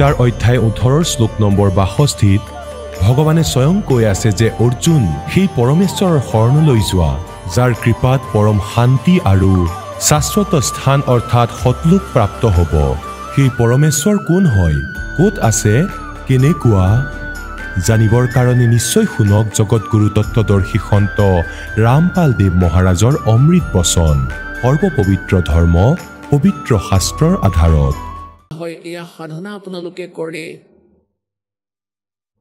গীতাৰ অধ্যায় 18 শ্লোক নম্বৰ 62 ভগৱানে স্বয়ং কৈ আছে যে অৰ্জুন সেই পৰমেশ্বৰৰ শৰণলৈ যোৱা যাৰ কৃপাত পৰম শান্তি আৰু শাশ্বত স্থান অৰ্থাৎ সতলোক প্ৰাপ্ত হ'ব। সেই পৰমেশ্বৰ কোন হয়, ক'ত আছে, কেনেকুৱা জানিবৰ কাৰণে নিশ্চয় শুনক জগতগুৰু তত্ত্বদৰ্শী সন্ত ৰামপাল দেৱ মহাৰাজৰ অমৃত বচন। সৰ্বপবিত্ৰ ধৰ্ম পবিত্ৰ শাস্ত্ৰৰ আধাৰত হয় এয়া সাধনা আপোনালোকে কৰে,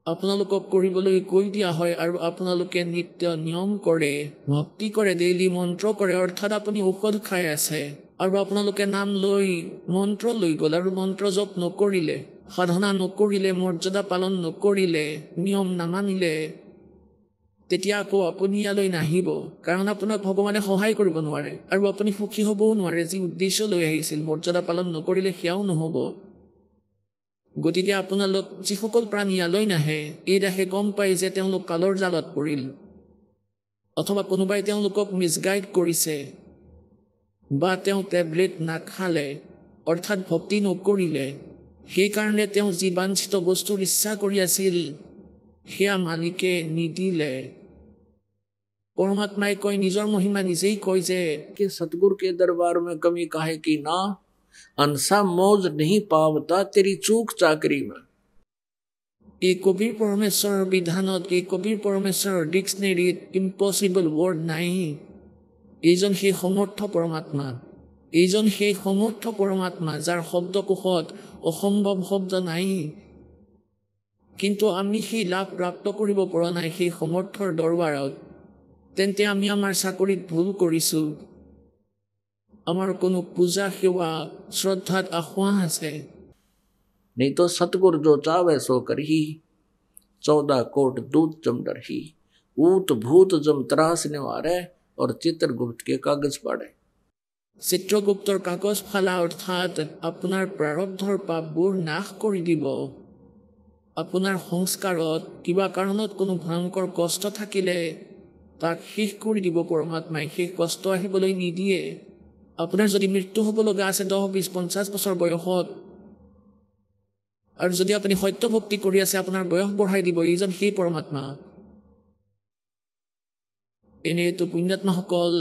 আপোনালোকক কৰিবলৈ কৈ দিয়া হয় আৰু আপোনালোকে নিত্য নিয়ম কৰে, ভক্তি কৰে, ডেইলি মন্ত্ৰ কৰে, অৰ্থাৎ আপুনি ঔষধ খাই আছে আৰু আপোনালোকে নাম লৈ মন্ত্ৰ লৈ গ'ল আৰু মন্ত্ৰ জপ নকৰিলে, সাধনা নকৰিলে, মৰ্যাদা পালন নকৰিলে, নিয়ম নামানিলে, তেতিয়া আকৌ আপুনি ইয়ালৈ নাহিব। কাৰণ আপোনাক ভগৱানে সহায় কৰিব নোৱাৰে আৰু আপুনি সুখী হ'বও নোৱাৰে। যি উদ্দেশ্য লৈ আহিছিল মৰ্যাদা পালন নকৰিলে সেয়াও নহ'ব। গতিকে আপোনালোক যিসকল প্ৰাণী ইয়ালৈ নাহে, এই দেখে গম পায় যে তেওঁলোক কালৰ জালত পৰিল, অথবা কোনোবাই তেওঁলোকক মিছগাইড কৰিছে, বা তেওঁ টেবলেট নাখালে অৰ্থাৎ ভক্তি নকৰিলে, সেইকাৰণে তেওঁ যি বাঞ্ছিত বস্তুৰ ইচ্ছা কৰি আছিল সেয়া মালিকে নিদিলে। পৰমাত্মাই কয়, নিজৰ মহিমা নিজেই কয় যে कि सतगुरु के दरबार में कमी काहे की ना, अंसा मौज नहीं पावता तेरी चूक चाकरी में। এই কবিৰ পৰমেশ্বৰৰ বিধানত, এই কবিৰ পৰমেশ্বৰৰ ডিক্সনেৰীত ইম্পচিবল ৱৰ্ড নাই। এইজন সেই সমৰ্থ পৰমাত্মা, এইজন সেই সমৰ্থ পৰমাত্মা যাৰ শব্দকোষত অসম্ভৱ শব্দ নাই। কিন্তু আমি সেই লাভ প্ৰাপ্ত কৰিব পৰা নাই সেই সমৰ্থৰ দৰবাৰত। তেন্তে আমি আমাৰ চাকৰিত ভুল কৰিছোঁ, আমাৰ কোনো পূজা সেৱা শ্ৰদ্ধাত আসোঁৱাহ আছে। नहीं तो सतगुरु जो चावे सो करही, 14 कोट दूत जम डरही, ऊत भूत जम त्रास निवारे और चित्रगुप्त के कागज पाड़े। চিত্ৰগুপ্তৰ কাগজ ফালা অৰ্থাৎ আপোনাৰ প্ৰাৰব্ধৰ পাপবোৰ নাশ কৰি দিব। আপোনাৰ সংস্কাৰত কিবা কাৰণত কোনো ভয়ংকৰ কষ্ট থাকিলে তাক শেষ কৰি দিব পৰমাত্মাই, শেষ কষ্ট আহিবলৈ নিদিয়ে। আপোনাৰ যদি মৃত্যু হ'ব লগা আছে 10, 20, 50 বছৰ বয়সত, আৰু যদি আপুনি সত্য ভক্তি কৰি আছে আপোনাৰ বয়স বঢ়াই দিব এইজন সেই পৰমাত্মা। এনেইতো পুণ্যাত্মাসকল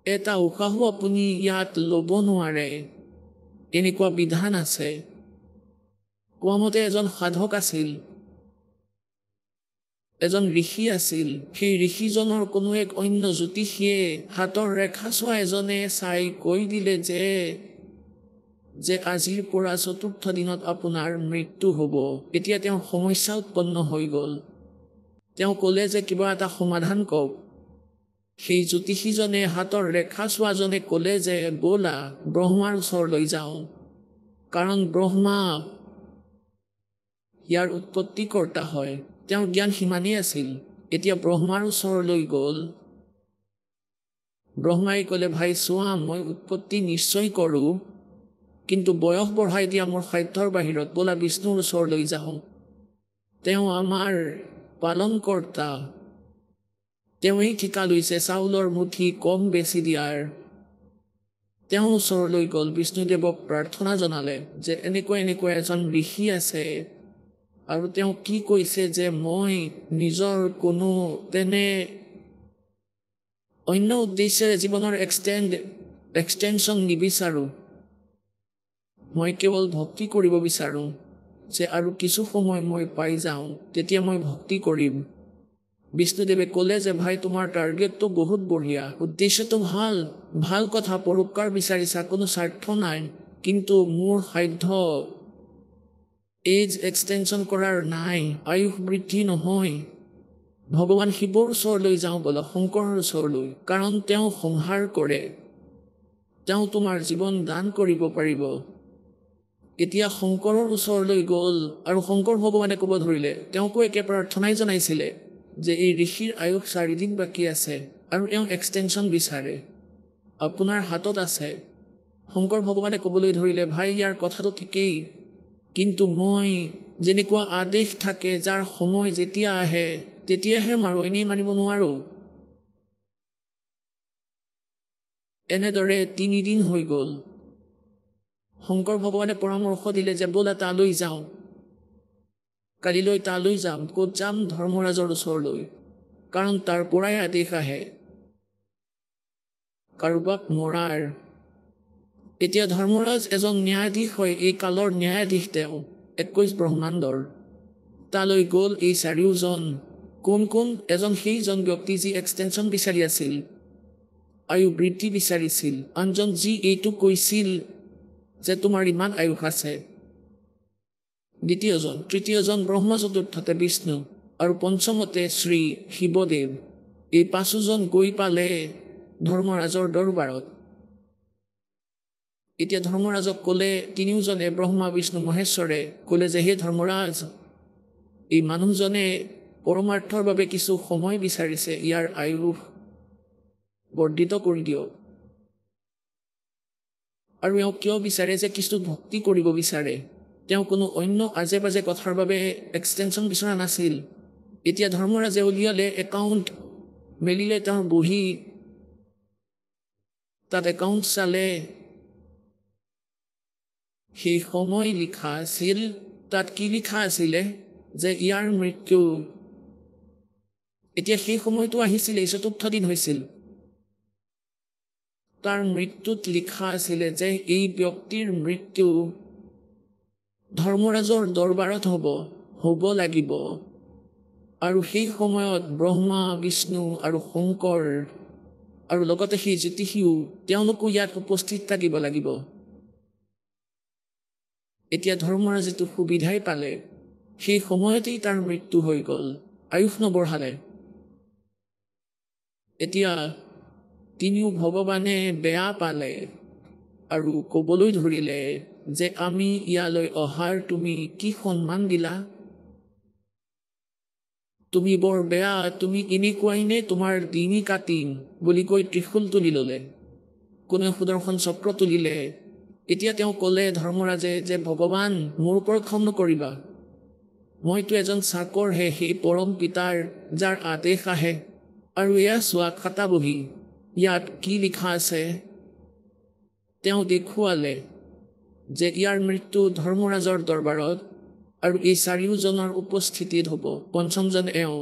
এটা উশাহো আপুনি ইয়াত ল'ব নোৱাৰে, এনেকুৱা বিধান আছে। কোৱা মতে এজন সাধক আছিল, এজন ঋষি আছিল। সেই ঋষিজনৰ কোনো এক অন্য জ্যোতিষীয়ে হাতৰ ৰেখা চোৱা এজনে চাই কৈ দিলে যে আজিৰ পৰা 4ৰ্থ দিনত আপোনাৰ মৃত্যু হ'ব। এতিয়া তেওঁৰ সমস্যা উৎপন্ন হৈ গ'ল। তেওঁ ক'লে যে কিবা এটা সমাধান কওক। সেই জ্যোতিষীজনে হাতৰ ৰেখা চোৱাজনে ক'লে যে ব'লা ব্ৰহ্মাৰ ওচৰলৈ যাওঁ, কাৰণ ব্ৰহ্মা ইয়াৰ উৎপত্তিকৰ্তা হয়। তেওঁৰ জ্ঞান সিমানেই আছিল। এতিয়া ব্ৰহ্মাৰ ওচৰলৈ গ'ল। ব্ৰহ্মাই ক'লে, ভাই চোৱা, মই উৎপত্তি নিশ্চয় কৰোঁ, কিন্তু বয়স বঢ়াই দিয়া মোৰ সাধ্যৰ বাহিৰত, ব'লা বিষ্ণুৰ ওচৰলৈ যাওঁ। তেওঁ আমাৰ পালনকৰ্তা, তেওঁৱেই ঠিকা লৈছে চাউলৰ মুঠি কম বেছি দিয়াৰ। তেওঁ ওচৰলৈ গ'ল, বিষ্ণুদেৱক প্ৰাৰ্থনা জনালে যে এনেকুৱা এজন ঋষি আছে আৰু তেওঁ কি কৈছে যে মই নিজৰ কোনো তেনে অন্য উদ্দেশ্যেৰে জীৱনৰ এক্সটেনশ্যন নিবিচাৰোঁ, মই কেৱল ভক্তি কৰিব বিচাৰোঁ, যে আৰু কিছু সময় মই পাই যাওঁ তেতিয়া মই ভক্তি কৰিম। বিষ্ণুদেৱে ক'লে যে ভাই তোমাৰ টাৰ্গেটটো বহুত বঢ়িয়া, উদ্দেশ্যটো ভাল কথা, পৰোপকাৰ বিচাৰিছা, কোনো স্বাৰ্থ নাই, কিন্তু মোৰ সাধ্য এজ এক্সটেনশ্যন কৰাৰ নাই, আয়ুস বৃদ্ধি নহয়। ভগৱান শিৱৰ ওচৰলৈ যাওঁ ব'লা, শংকৰৰ ওচৰলৈ, কাৰণ তেওঁ সংহাৰ কৰে, তেওঁ তোমাৰ জীৱন দান কৰিব পাৰিব। এতিয়া শংকৰৰ ওচৰলৈ গ'ল আৰু শংকৰ ভগৱানে ক'ব ধৰিলে, তেওঁকো একে প্ৰাৰ্থনাই জনাইছিলে যে এই ঋষিৰ আয়ুস 4 দিন বাকী আছে আৰু তেওঁ এক্সটেনশ্যন বিচাৰে, আপোনাৰ হাতত আছে। শংকৰ ভগৱানে ক'বলৈ ধৰিলে, ভাই ইয়াৰ কথাটো ঠিকেই, কিন্তু মই যেনেকুৱা আদেশ থাকে যাৰ সময় যেতিয়া আহে তেতিয়াহে মাৰো, এনেই মাৰিব নোৱাৰোঁ। এনেদৰে 3 দিন হৈ গ'ল। শংকৰ ভগৱানে পৰামৰ্শ দিলে যে ব'লা তালৈ যাওঁ, কালিলৈ তালৈ যাম। ক'ত যাম? ধৰ্মৰাজৰ ওচৰলৈ, কাৰণ তাৰ পৰাই আদেশ আহে কাৰোবাক মৰাৰ। এতিয়া ধৰ্মৰাজ এজন ন্যায়াধীশ হয়, এই কালৰ ন্যায়াধীশ তেওঁ 21 ব্ৰহ্মাণ্ডৰ। তালৈ গ'ল এই চাৰিওজন। কোন কোন? এজন সেইজন ব্যক্তি যি এক্সটেনশ্যন বিচাৰি আছিল, আয়ু বৃদ্ধি বিচাৰিছিল। আনজন যি এইটো কৈছিল যে তোমাৰ ইমান আয়ুস আছে। দ্বিতীয়জন, তৃতীয়জন ব্ৰহ্ম, চতুৰ্থতে বিষ্ণু আৰু পঞ্চমতে শ্ৰী শিৱদেৱ। এই পাঁচোজন গৈ পালে ধৰ্মৰাজৰ দৰবাৰত। এতিয়া ধৰ্মৰাজক ক'লে, তিনিওজনে ব্ৰহ্মা বিষ্ণু মহেশ্বৰে ক'লে যে হে ধৰ্মৰাজ, এই মানুহজনে পৰমাৰ্থৰ বাবে কিছু সময় বিচাৰিছে, ইয়াৰ আয়ুস বৰ্ধিত কৰি দিয়ক। আৰু এওঁ কিয় বিচাৰে? যে কিছু ভক্তি কৰিব বিচাৰে। তেওঁ কোনো অন্য আজে বাজে কথাৰ বাবে এক্সটেনশ্যন বিচৰা নাছিল। এতিয়া ধৰ্মৰাজে উলিয়ালে একাউণ্ট, মেলিলে তেওঁৰ বহি, তাত একাউণ্ট চালে। সেই সময় লিখা আছিল, তাত কি লিখা আছিলে? যে ইয়াৰ মৃত্যু। এতিয়া সেই সময়টো আহিছিলে, ৪ৰ্থ দিন হৈছিল। তাৰ মৃত্যুত লিখা আছিলে যে এই ব্যক্তিৰ মৃত্যু ধৰ্মৰাজৰ দৰবাৰত হ'ব লাগিব। আৰু সেই সময়ত ব্ৰহ্মা বিষ্ণু আৰু শংকৰ আৰু লগতে সেই জ্যোতিষীও তেওঁলোকো ইয়াত উপস্থিত থাকিব লাগিব। এতিয়া ধৰ্মৰাজেতো সুবিধাই পালে, সেই সময়তেই তাৰ মৃত্যু হৈ গ'ল, আয়ুস নবঢ়ালে। এতিয়া তিনিও ভগৱানে বেয়া পালে আৰু ক'বলৈ ধৰিলে যে আমি ইয়ালৈ অহাৰ তুমি কি সন্মান দিলা? তুমি বৰ বেয়া, তুমি এনেকুৱাই নে? তোমাৰ ডিঙি কাটিম বুলি কৈ ত্ৰিশূল তুলি ল'লে, কোনে সুদৰ্শন চক্ৰ তুলিলে। এতিয়া তেওঁ ক'লে ধৰ্মৰাজে যে ভগৱান, মোৰ ওপৰত খং নকৰিবা, মইতো এজন চাকৰহে সেই পৰম পিতাৰ, যাৰ আদেশ আহে। আৰু এয়া চোৱা খাতা বহি, ইয়াত কি লিখা আছে? তেওঁ দেখুৱালে যে ইয়াৰ মৃত্যু ধৰ্মৰাজৰ দৰবাৰত আৰু এই চাৰিওজনৰ উপস্থিতিত হ'ব। পঞ্চমজন এওঁ।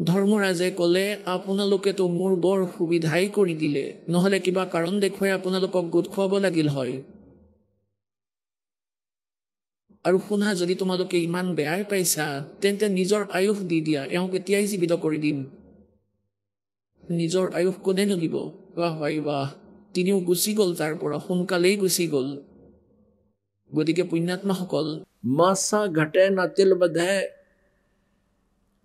ধৰ্মৰাজে ক'লে, আপোনালোকেতো মোৰ বৰ সুবিধাই কৰি দিলে, নহ'লে কিবা কাৰণ দেখুৱাই আপোনালোকক গোট খুৱাব লাগিল হয়। আৰু শুনা, যদি তোমালোকে ইমান বেয়াই পাইছা, তেন্তে নিজৰ আয়ুস দি দিয়া, এওঁক এতিয়াই জীৱিত কৰি দিম। নিজৰ আয়ুস কোনে নদিব? বাহ বাহ, তিনিও গুচি গ'ল, তাৰ পৰা সোনকালেই গুচি গ'ল। গতিকে পুণ্যাত্মাসকল, मासा घटे न तिल बधे,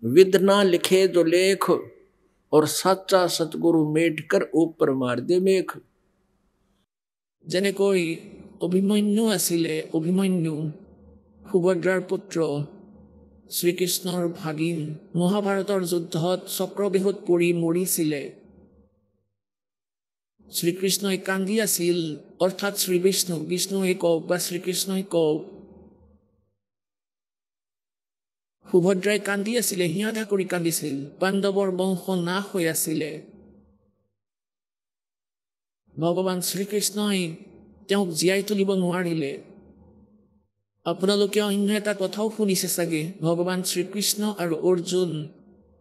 विद ना लिखे जो लेख, और सच्चा सतगुरु मेट कर ऊपर मार दे मेघ। যেনেকৈ অভিমন্যু আছিলে, অভিমন্যু সুভদ্ৰাৰ পুত্ৰ, শ্ৰীকৃষ্ণৰ ভাগিন, মহাভাৰতৰ যুদ্ধত চক্ৰবেহুত পৰি মৰিছিলে। শ্ৰীকৃষ্ণই কান্দি আছিল, অৰ্থাৎ শ্ৰী বিষ্ণুৱে কওক বা শ্ৰীকৃষ্ণই কওক, সুভদ্ৰাই কান্দি আছিলে, হিয়াধা কৰি কান্দিছিল। পাণ্ডৱৰ বংশ নাশ হৈ আছিলে। ভগৱান শ্ৰীকৃষ্ণই তেওঁক জীয়াই তুলিব নোৱাৰিলে। আপোনালোকে অন্য এটা কথাও শুনিছে চাগে, ভগৱান শ্ৰীকৃষ্ণ আৰু অৰ্জুন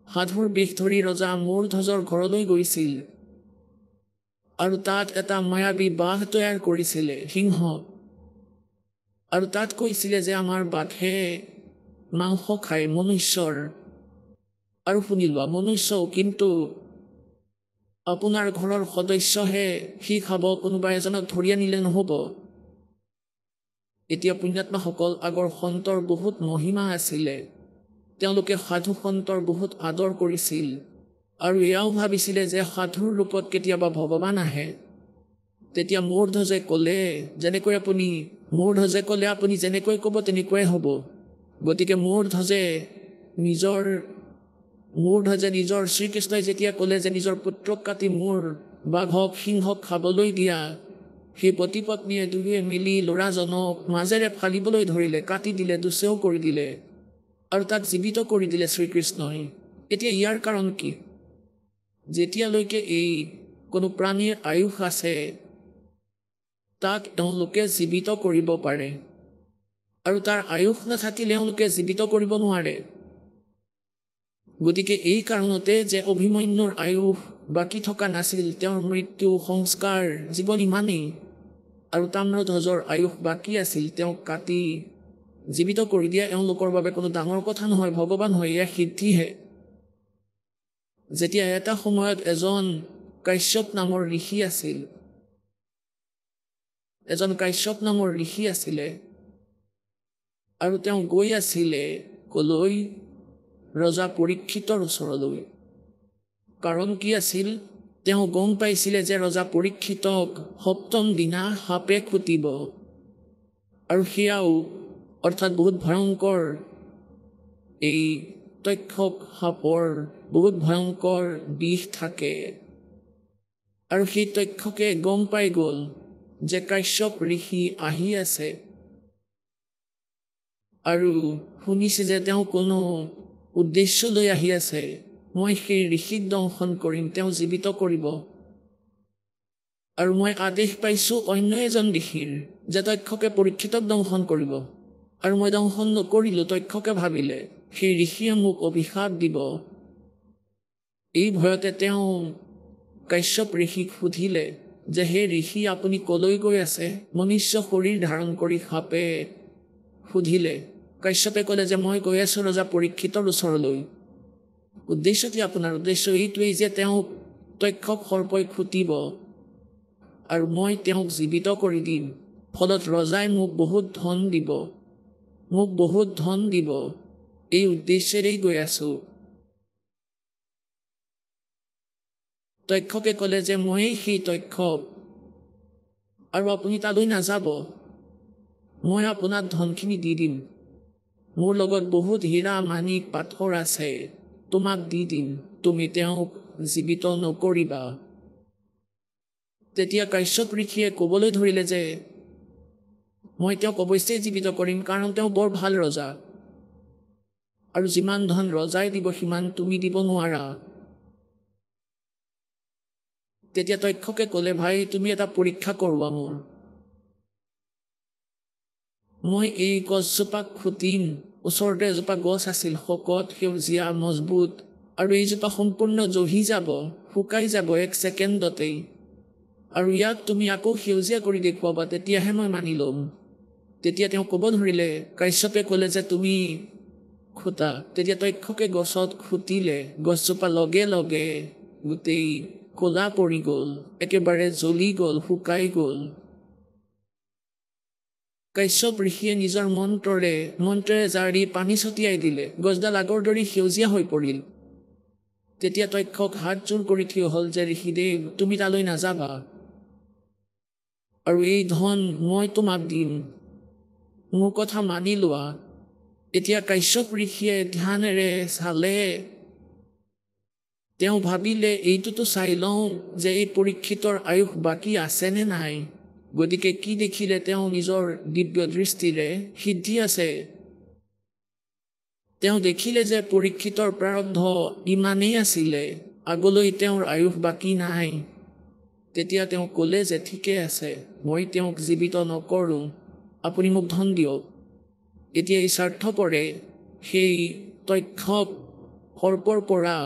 সাধুৰ বেশ ধৰি ৰজা মূৰধ্বজৰ ঘৰলৈ গৈছিল আৰু তাত এটা মায়াবী বাঘ তৈয়াৰ কৰিছিলে, সিংহ। আৰু তাত কৈছিলে যে আমাৰ বাঘে মাংস খায় মনুষ্যৰ। আৰু শুনি লোৱা, মনুষ্যও কিন্তু আপোনাৰ ঘৰৰ সদস্যহে সি খাব, কোনোবা এজনক ধৰি আনিলে নহ'ব। এতিয়া পুণ্যাত্মাসকল, আগৰ সন্তৰ বহুত মহিমা আছিলে, তেওঁলোকে সাধু সন্তৰ বহুত আদৰ কৰিছিল আৰু এয়াও ভাবিছিলে যে সাধুৰ ৰূপত কেতিয়াবা ভগৱান আহে। তেতিয়া মূৰধ্বজে ক'লে, আপুনি যেনেকৈ ক'ব তেনেকুৱাই হ'ব। গতিকে মূৰধ্বজে নিজৰ শ্ৰীকৃষ্ণই যেতিয়া ক'লে যে নিজৰ পুত্ৰক কাটি মোৰ বাঘক সিংহক খাবলৈ দিয়া, সেই পতি পত্নীয়ে দুয়োৱে মিলি ল'ৰাজনক মাজেৰে ফালিবলৈ ধৰিলে, কাটি দিলে, দুচেও কৰি দিলে আৰু তাক জীৱিত কৰি দিলে শ্ৰীকৃষ্ণই। এতিয়া ইয়াৰ কাৰণ কি? যেতিয়ালৈকে এই কোনো প্ৰাণীৰ আয়ুস আছে, তাক তেওঁলোকে জীৱিত কৰিব পাৰে আৰু তাৰ আয়ুস নাথাকিলে তেওঁলোকে জীৱিত কৰিব নোৱাৰে। গতিকে এই কাৰণতে যে অভিমন্যুৰ আয়ুস বাকী থকা নাছিল, তেওঁৰ মৃত্যু সংস্কাৰ জীৱন ইমানেই, আৰু তাম্ৰধ্বজৰ আয়ুস বাকী আছিল, তেওঁক কাটি জীৱিত কৰি দিয়া এওঁলোকৰ বাবে কোনো ডাঙৰ কথা নহয়, ভগৱান হয়, এয়া সিদ্ধিহে। যেতিয়া এটা সময়ত এজন কাশ্যপ নামৰ ঋষি আছিল, আৰু তেওঁ গৈ আছিলে কলৈ? ৰজা পৰীক্ষিতৰ ওচৰলৈ। কাৰণ কি আছিল? তেওঁ গম পাইছিলে যে ৰজা পৰীক্ষিতক সপ্তম দিনা সাপে খুটিব, আৰু সেয়াও অৰ্থাৎ বহুত ভয়ংকৰ, এই তক্ষক সাপৰ বহুত ভয়ংকৰ বিষ থাকে। আৰু সেই তক্ষকে গম পাই গ'ল যে কাশ্যপ ঋষি আহি আছে, আৰু শুনিছে যে তেওঁ কোনো উদ্দেশ্য লৈ আহি আছে। মই সেই ঋষিক দংশন কৰিম, তেওঁ জীৱিত কৰিব। আৰু মই আদেশ পাইছোঁ অন্য এজন ঋষিৰ যে তক্ষকে পৰীক্ষিতক দংশন কৰিব, আৰু মই দংশন নকৰিলোঁ। তক্ষকে ভাবিলে সেই ঋষিয়ে মোক অভিশাপ দিব। এই ভয়তে তেওঁ কাশ্যপ ঋষিক সুধিলে যে হে ঋষি, আপুনি কলৈ গৈ আছে? মনুষ্য শৰীৰ ধাৰণ কৰি সাপে সুধিলে। কাশ্যপে ক'লে যে মই গৈ আছোঁ ৰজা পৰীক্ষিতৰ ওচৰলৈ। উদ্দেশ্য কি আপোনাৰ? উদ্দেশ্য এইটোৱেই যে তেওঁক তক্ষক সৰ্পই খুটিব আৰু মই তেওঁক জীৱিত কৰি দিম, ফলত ৰজাই মোক বহুত ধন দিব, এই উদ্দেশ্যেৰেই গৈ আছোঁ। তক্ষকে ক'লে যে মই সেই তক্ষক, আৰু আপুনি তালৈ নাযাব, মই আপোনাক ধনখিনি দি দিম। মোৰ লগত বহুত হীৰা মাণিক পাথৰ আছে, তোমাক দি দিম, তুমি তেওঁক জীৱিত নকৰিবা। তেতিয়া কাশ্যপ ঋষিয়ে ক'বলৈ ধৰিলে যে মই তেওঁক অৱশ্যেই জীৱিত কৰিম, কাৰণ তেওঁ বৰ ভাল ৰজা, আৰু যিমান ধন ৰজাই দিব সিমান তুমি দিব নোৱাৰা। তেতিয়া তক্ষকে ক'লে, ভাই তুমি এটা পৰীক্ষা কৰোৱা মোৰ। মই এই গছজোপাক খুটিম, ওচৰতে এজোপা গছ আছিল, শকত, সেউজীয়া, মজবুত, আৰু এইজোপা সম্পূৰ্ণ জহি যাব, শুকাই যাব 1 ছেকেণ্ডতেই, আৰু ইয়াক তুমি আকৌ সেউজীয়া কৰি দেখুৱাবা, তেতিয়াহে মই মানি ল'ম। তেতিয়া তেওঁ ক'ব ধৰিলে, কাশ্যপে ক'লে যে তুমি খুটা। তেতিয়া তক্ষকে গছত খুটিলে, গছজোপা লগে লগে গোটেই ক'লা পৰি গ'ল, একেবাৰে জ্বলি গ'ল, শুকাই গ'ল। কাশ্যপ ঋষিয়ে নিজৰ মন্ত্ৰেৰে জাৰি পানী ছটিয়াই দিলে, গছডাল আগৰ দৰে সেউজীয়া হৈ পৰিল। তেতিয়া তক্ষক হাত জোৰ কৰি থিয় হ'ল যে ঋষিদেৱ, তুমি তালৈ নাযাবা, আৰু এই ধন মই তোমাক দিম, মোৰ কথা মানি লোৱা। এতিয়া কাশ্যপ ঋষিয়ে ধ্যানেৰে চালে, তেওঁ ভাবিলে এইটোতো চাই লওঁ যে এই পৰীক্ষিতৰ আয়ুস বাকী আছেনে নাই। গতিকে কি দেখিলে তেওঁ নিজৰ দিব্য দৃষ্টিৰে? সিদ্ধি আছে। তেওঁ দেখিলে যে পৰীক্ষিতৰ প্ৰাৰব্ধ ইমানেই আছিলে, আগলৈ তেওঁৰ আয়ুস বাকী নাই। তেতিয়া তেওঁ ক'লে যে ঠিকে আছে, মই তেওঁক জীৱিত নকৰোঁ, আপুনি মোক ধন দিয়ক। এতিয়া এই স্বাৰ্থপৰে সেই তক্ষক সৰ্পৰ পৰা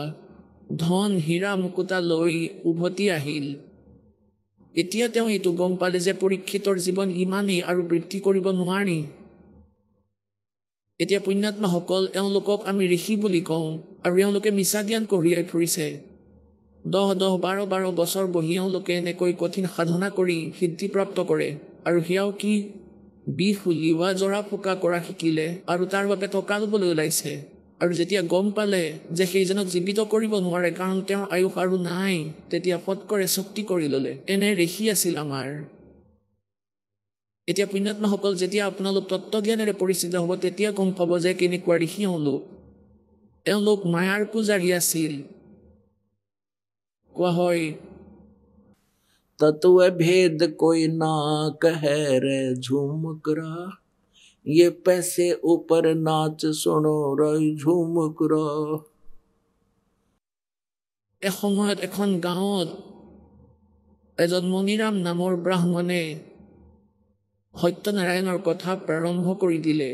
ধন হীৰা মুকুতা লৈ উভতি আহিল। এতিয়া তেওঁ এইটো গম পালে যে পৰীক্ষিতৰ জীৱন ইমানেই, আৰু বৃদ্ধি কৰিব নোৱাৰি। এতিয়া পুণ্যাত্মাসকল, এওঁলোকক আমি ঋষি বুলি কওঁ, আৰু এওঁলোকে মিছা জ্ঞান কঢ়িয়াই ফুৰিছে। 10-12 বছৰ বহি এওঁলোকে এনেকৈ কঠিন সাধনা কৰি সিদ্ধিপ্ৰাপ্ত কৰে, আৰু সেয়াও কি? বিষ উলিওৱা, জৰা ফুকা কৰা শিকিলে, আৰু তাৰ বাবে টকা ল'বলৈ ওলাইছে। আৰু যেতিয়া গম পালে যে সেইজনক জীৱিত কৰিব নোৱাৰে কাৰণ তেওঁৰ আয়ুস আৰু নাই, তেতিয়া ফটকৰে চুক্তি কৰি ল'লে। এনে ঋষি আছিল আমাৰ। এতিয়া পুণ্যাত্মাসকল, যেতিয়া আপোনালোক তত্ত্বজ্ঞানেৰে পৰিচিত হ'ব, তেতিয়া গম পাব যে কেনেকুৱা ঋষি এওঁলোক মায়াৰ পূজাৰী আছিল। কোৱা হয়, तत्व भेद कोई ना कहे रे झूमक रहा, ये पैसे ऊपर नाच सुनो रही झूमक रहा। এসময়ত এখন গাঁৱত এজন মণিৰাম নামৰ ব্ৰাহ্মণে সত্যনাৰায়ণৰ কথা প্ৰাৰম্ভ কৰি দিলে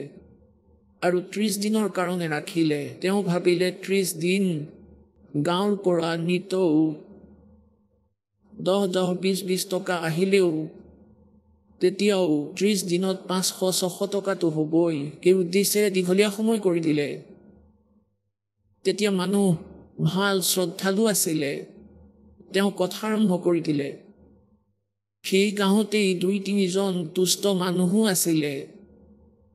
আৰু 30 দিনৰ কাৰণে ৰাখিলে। তেওঁ ভাবিলে 30 দিন গাঁৱৰ পৰা নিতৌ 10-20 টকা আহিলেও তেতিয়াও 30 দিনত 500-600 টকাটো হ'বই। এই উদ্দেশ্যেৰে দীঘলীয়া সময় কৰি দিলে। তেতিয়া মানুহ ভাল শ্ৰদ্ধালু আছিলে, তেওঁ কথা আৰম্ভ কৰি দিলে। সেই গাঁৱতেই 2-3 জন দুষ্ট মানুহো আছিলে।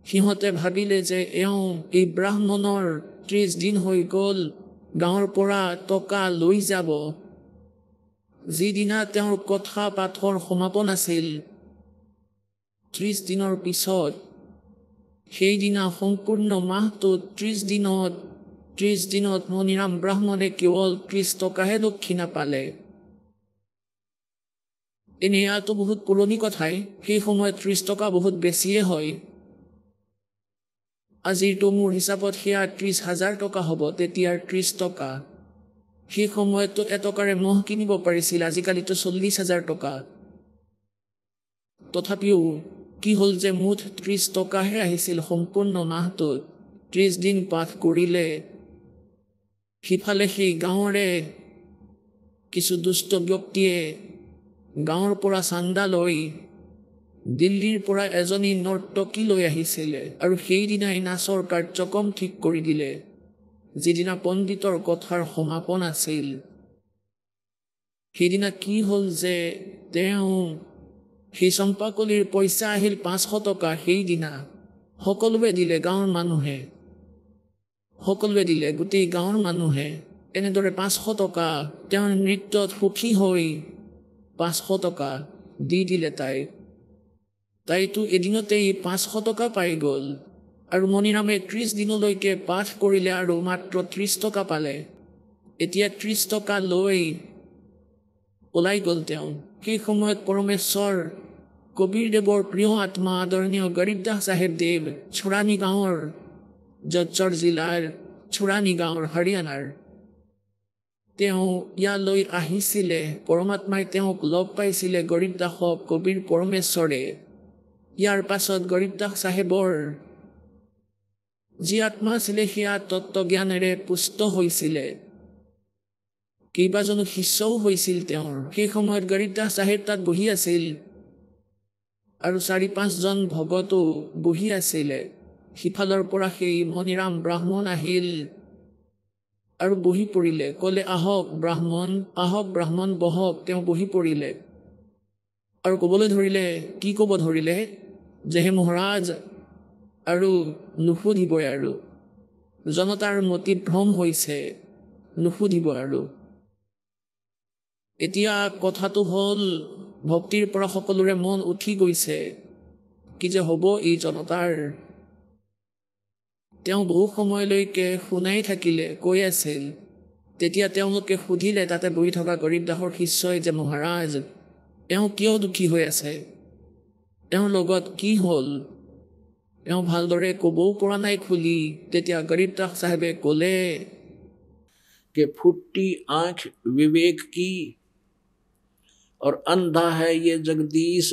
সিহঁতে ভাবিলে যে এওঁ এই ব্ৰাহ্মণৰ 30 দিন হৈ গ'ল, গাঁৱৰ পৰা টকা লৈ যাব। যিদিনা তেওঁৰ কথা পাঠৰ সমাপন আছিল 30 দিনৰ পিছত, সেইদিনা সম্পূৰ্ণ মাহটোত 30 দিনত মণিৰাম ব্ৰাহ্মণে কেৱল 30 টকাহে দক্ষিণা পালে। এনেয়াতো বহুত পুৰণি কথাই, সেই সময়ত 30 টকা বহুত বেছিয়ে হয়। আজিৰটো মোৰ হিচাপত সেয়া 30,000 টকা হ'ব, তেতিয়াৰ 30 টকা। সেই সময়তো এটকাৰে মহ কিনিব পাৰিছিল, আজিকালিতো 40,000 টকা। তথাপিও কি হ'ল যে মুঠ 30 টকাহে আহিছিল সম্পূৰ্ণ মাহটোত। 30 দিন পাঠ কৰিলে। সিফালে সেই গাঁৱৰে কিছু দুষ্ট ব্যক্তিয়ে গাঁৱৰ পৰা চান্দা লৈ দিল্লীৰ পৰা এজনী নৰ্তকী লৈ আহিছিলে আৰু সেইদিনাই নাচৰ কাৰ্যক্ৰম ঠিক কৰি দিলে, যিদিনা পণ্ডিতৰ কথাৰ সমাপন আছিল। সেইদিনা কি হ'ল যে তেওঁ সেই চম্পাকলিৰ পইচা আহিল 500 টকা। সেইদিনা সকলোৱে দিলে, গাঁৱৰ মানুহে সকলোৱে দিলে, গোটেই গাঁৱৰ মানুহে এনেদৰে 500 টকা তেওঁৰ নৃত্যত সুখী হৈ 500 টকা দি দিলে তাইতো এদিনতেই 500 টকা পাই গ'ল। আৰু মণিৰামে 30 দিনলৈকে পাঠ কৰিলে আৰু মাত্ৰ 30 টকা পালে। এতিয়া 30 টকা লৈ ওলাই গ'ল তেওঁ। সেই সময়ত পৰমেশ্বৰ কবীৰদেৱৰ প্ৰিয় আত্মা আদৰণীয় গৰীবদাস চাহেব দেৱ চোৰানি গাঁৱৰ, জজ্জৰ জিলাৰ চোৰানি গাঁৱৰ হাৰিয়ানাৰ, তেওঁ ইয়ালৈ আহিছিলে। পৰমাত্মাই তেওঁক লগ পাইছিলে, গৰীবদাসক কবীৰ পৰমেশ্বৰে। ইয়াৰ পাছত গৰীবদাস চাহেবৰ যি আত্মা আছিলে সেয়া তত্ত্বজ্ঞানেৰে পুষ্ট হৈছিলে। কেইবাজনো শিষ্যও হৈছিল তেওঁৰ। সেই সময়ত গৰীবদাস চাহেব তাত বহি আছিল আৰু 4-5 জন ভগতো বহি আছিলে। সিফালৰ পৰা সেই মণিৰাম ব্ৰাহ্মণ আহিল আৰু বহি পৰিলে, ক'লে আহক ব্ৰাহ্মণ বহক। তেওঁ বহি পৰিলে আৰু ক'বলৈ ধৰিলে, কি ক'ব ধৰিলে যে হে মহাৰাজ, আৰু নুসুধিবই, আৰু জনতাৰ মতিভ্ৰম হৈছে, নুসুধিব আৰু। এতিয়া কথাটো হ'ল ভক্তিৰ পৰা সকলোৰে মন উঠি গৈছে, কি যে হ'ব এই জনতাৰ। তেওঁ বহু সময়লৈকে শুনাই থাকিলে, কৈ আছিল। তেতিয়া তেওঁলোকে সুধিলে তাতে বহি থকা গৰীবদাসৰ শিষ্যই যে মহাৰাজ, এওঁ কিয় দুখী হৈ আছে, এওঁৰ লগত কি হ'ল? এওঁ ভালদৰে ক'বও পৰা নাই খুলি। তেতিয়া গৰীবদাস চাহেবে ক'লে कि फुट्टी आंख विवेक की और अंधा है ये जगदीश,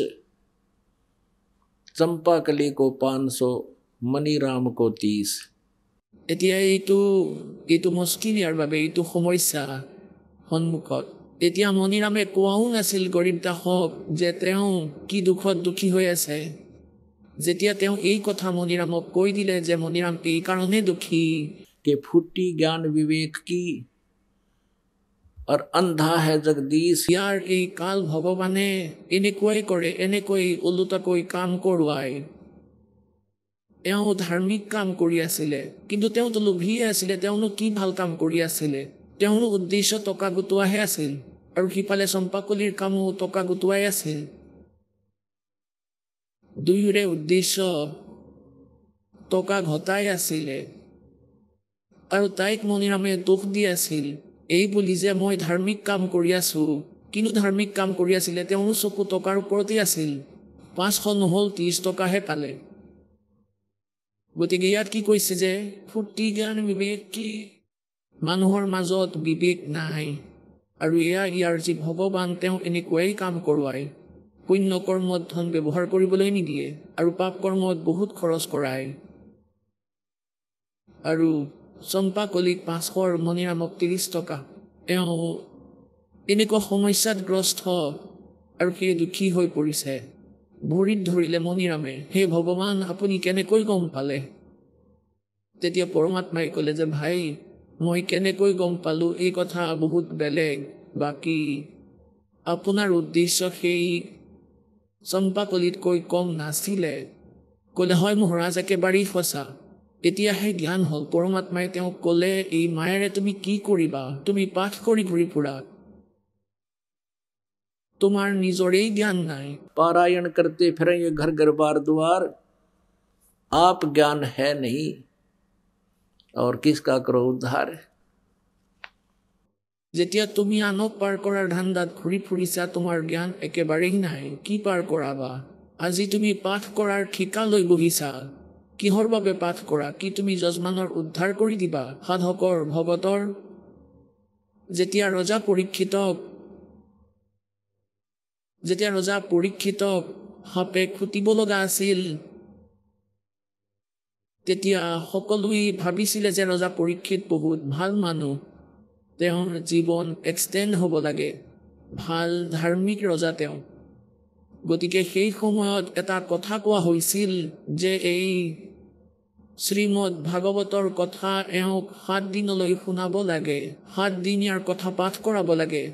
चंपाकली को 500 मणिराम को 30। এতিয়া এইটো মুস্কিল, ইয়াৰ বাবে এইটো সমস্যা সন্মুখত। এতিয়া মণিৰামে কোৱাও নাছিল গৰীবদাসক যে তেওঁ কি দুখত দুখী হৈ আছে। যেতিয়া তেওঁ এই কথা মণিৰামক কৈ দিলে যে মণিৰাম এই কাৰণে দুখী कि फुट्टी ज्ञान विवेक की और अंधा है जगदीश, ইয়াৰ এই কাল ভগৱানে এনেকুৱাই কৰে, এনেকৈ ওলোটাকৈ কাম কৰোৱায়। এওঁ ধাৰ্মিক কাম কৰি আছিলে, কিন্তু তেওঁতো লোভীয়ে আছিলে। তেওঁনো কি ভাল কাম কৰি আছিলে? তেওঁৰ উদ্দেশ্য টকা গোটোৱাহে আছিল, আৰু সিফালে চম্পাকলিৰ কামো টকা গোটোৱাই আছিল। দুয়োৰে উদ্দেশ্য টকা ঘটাই আছিলে। আৰু তাইক মণিৰামে দুখ দি আছিল এই বুলি যে মই ধাৰ্মিক কাম কৰি আছো। কিন্তু ধাৰ্মিক কাম কৰি আছিলে, তেওঁৰ চকু টকাৰ ওপৰতে আছিল। 500 নহ'ল, 30 টকাহে পালে। গতিকে ইয়াত কি কৈছে যে ফূৰ্তি জ্ঞান বিবেক কি, মানুহৰ মাজত বিবেক নাই। আৰু ইয়াৰ যি ভগৱান, তেওঁ এনেকুৱাই কাম কৰোৱায়। পুণ্য কৰ্মত ধন ব্যৱহাৰ কৰিবলৈ নিদিয়ে আৰু পাপ কৰ্মত বহুত খৰচ কৰায়। আৰু চম্পাকলিত 500 মণিৰামক 30 টকা। এওঁ এনেকুৱা সমস্যাত গ্ৰস্ত আৰু সেই দুখী হৈ পৰিছে। ভৰিত ধৰিলে মণিৰামে, হে ভগৱান আপুনি কেনেকৈ গম পালে? তেতিয়া পৰমাত্মাই ক'লে যে ভাই, মই কেনেকৈ গম পালোঁ এই কথা বহুত বেলেগ, বাকী আপোনাৰ উদ্দেশ্য সেই চম্পাকলিতকৈ কম নাছিলে। ক'লে হয় মহাৰাজ, একেবাৰেই সঁচা। এতিয়াহে জ্ঞান হ'ল। পৰমাত্মাই তেওঁক ক'লে, এই মায়েৰে তুমি কি কৰিবা? তুমি পাঠ কৰি ঘূৰি ফুৰা, তোমাৰ নিজৰেই জ্ঞান নাই। पारायण करते फिरेंगे घर घर बार द्वार, आप ज्ञान है नहीं और किसका करो उद्धार। যেতিয়া তুমি আনক পাৰ কৰাৰ ধান্দাত ঘূৰি ফুৰিছা, তোমাৰ জ্ঞান একেবাৰেই নাই, কি পাৰ কৰাবা? আজি তুমি পাঠ কৰাৰ ঠিকা লৈ বহিছা, কিহৰ বাবে পাঠ কৰা? কি তুমি যজমানৰ উদ্ধাৰ কৰি দিবা? সাধকৰ ভগতৰ যেতিয়া ৰজা পৰীক্ষিতক সাপে খুটিব লগা আছিল, তেতিয়া সকলোৱে ভাবিছিলে যে ৰজা পৰীক্ষিত বহুত ভাল মানুহ, তেওঁৰ জীৱন এক্সটেণ্ড হ'ব লাগে, ভাল ধাৰ্মিক ৰজা তেওঁ। গতিকে সেই সময়ত এটা কথা কোৱা হৈছিল যে এই শ্ৰীমদ ভাগৱতৰ কথা এওঁক 7 দিনলৈ শুনাব লাগে, 7 দিন ইয়াৰ কথা পাঠ কৰাব লাগে।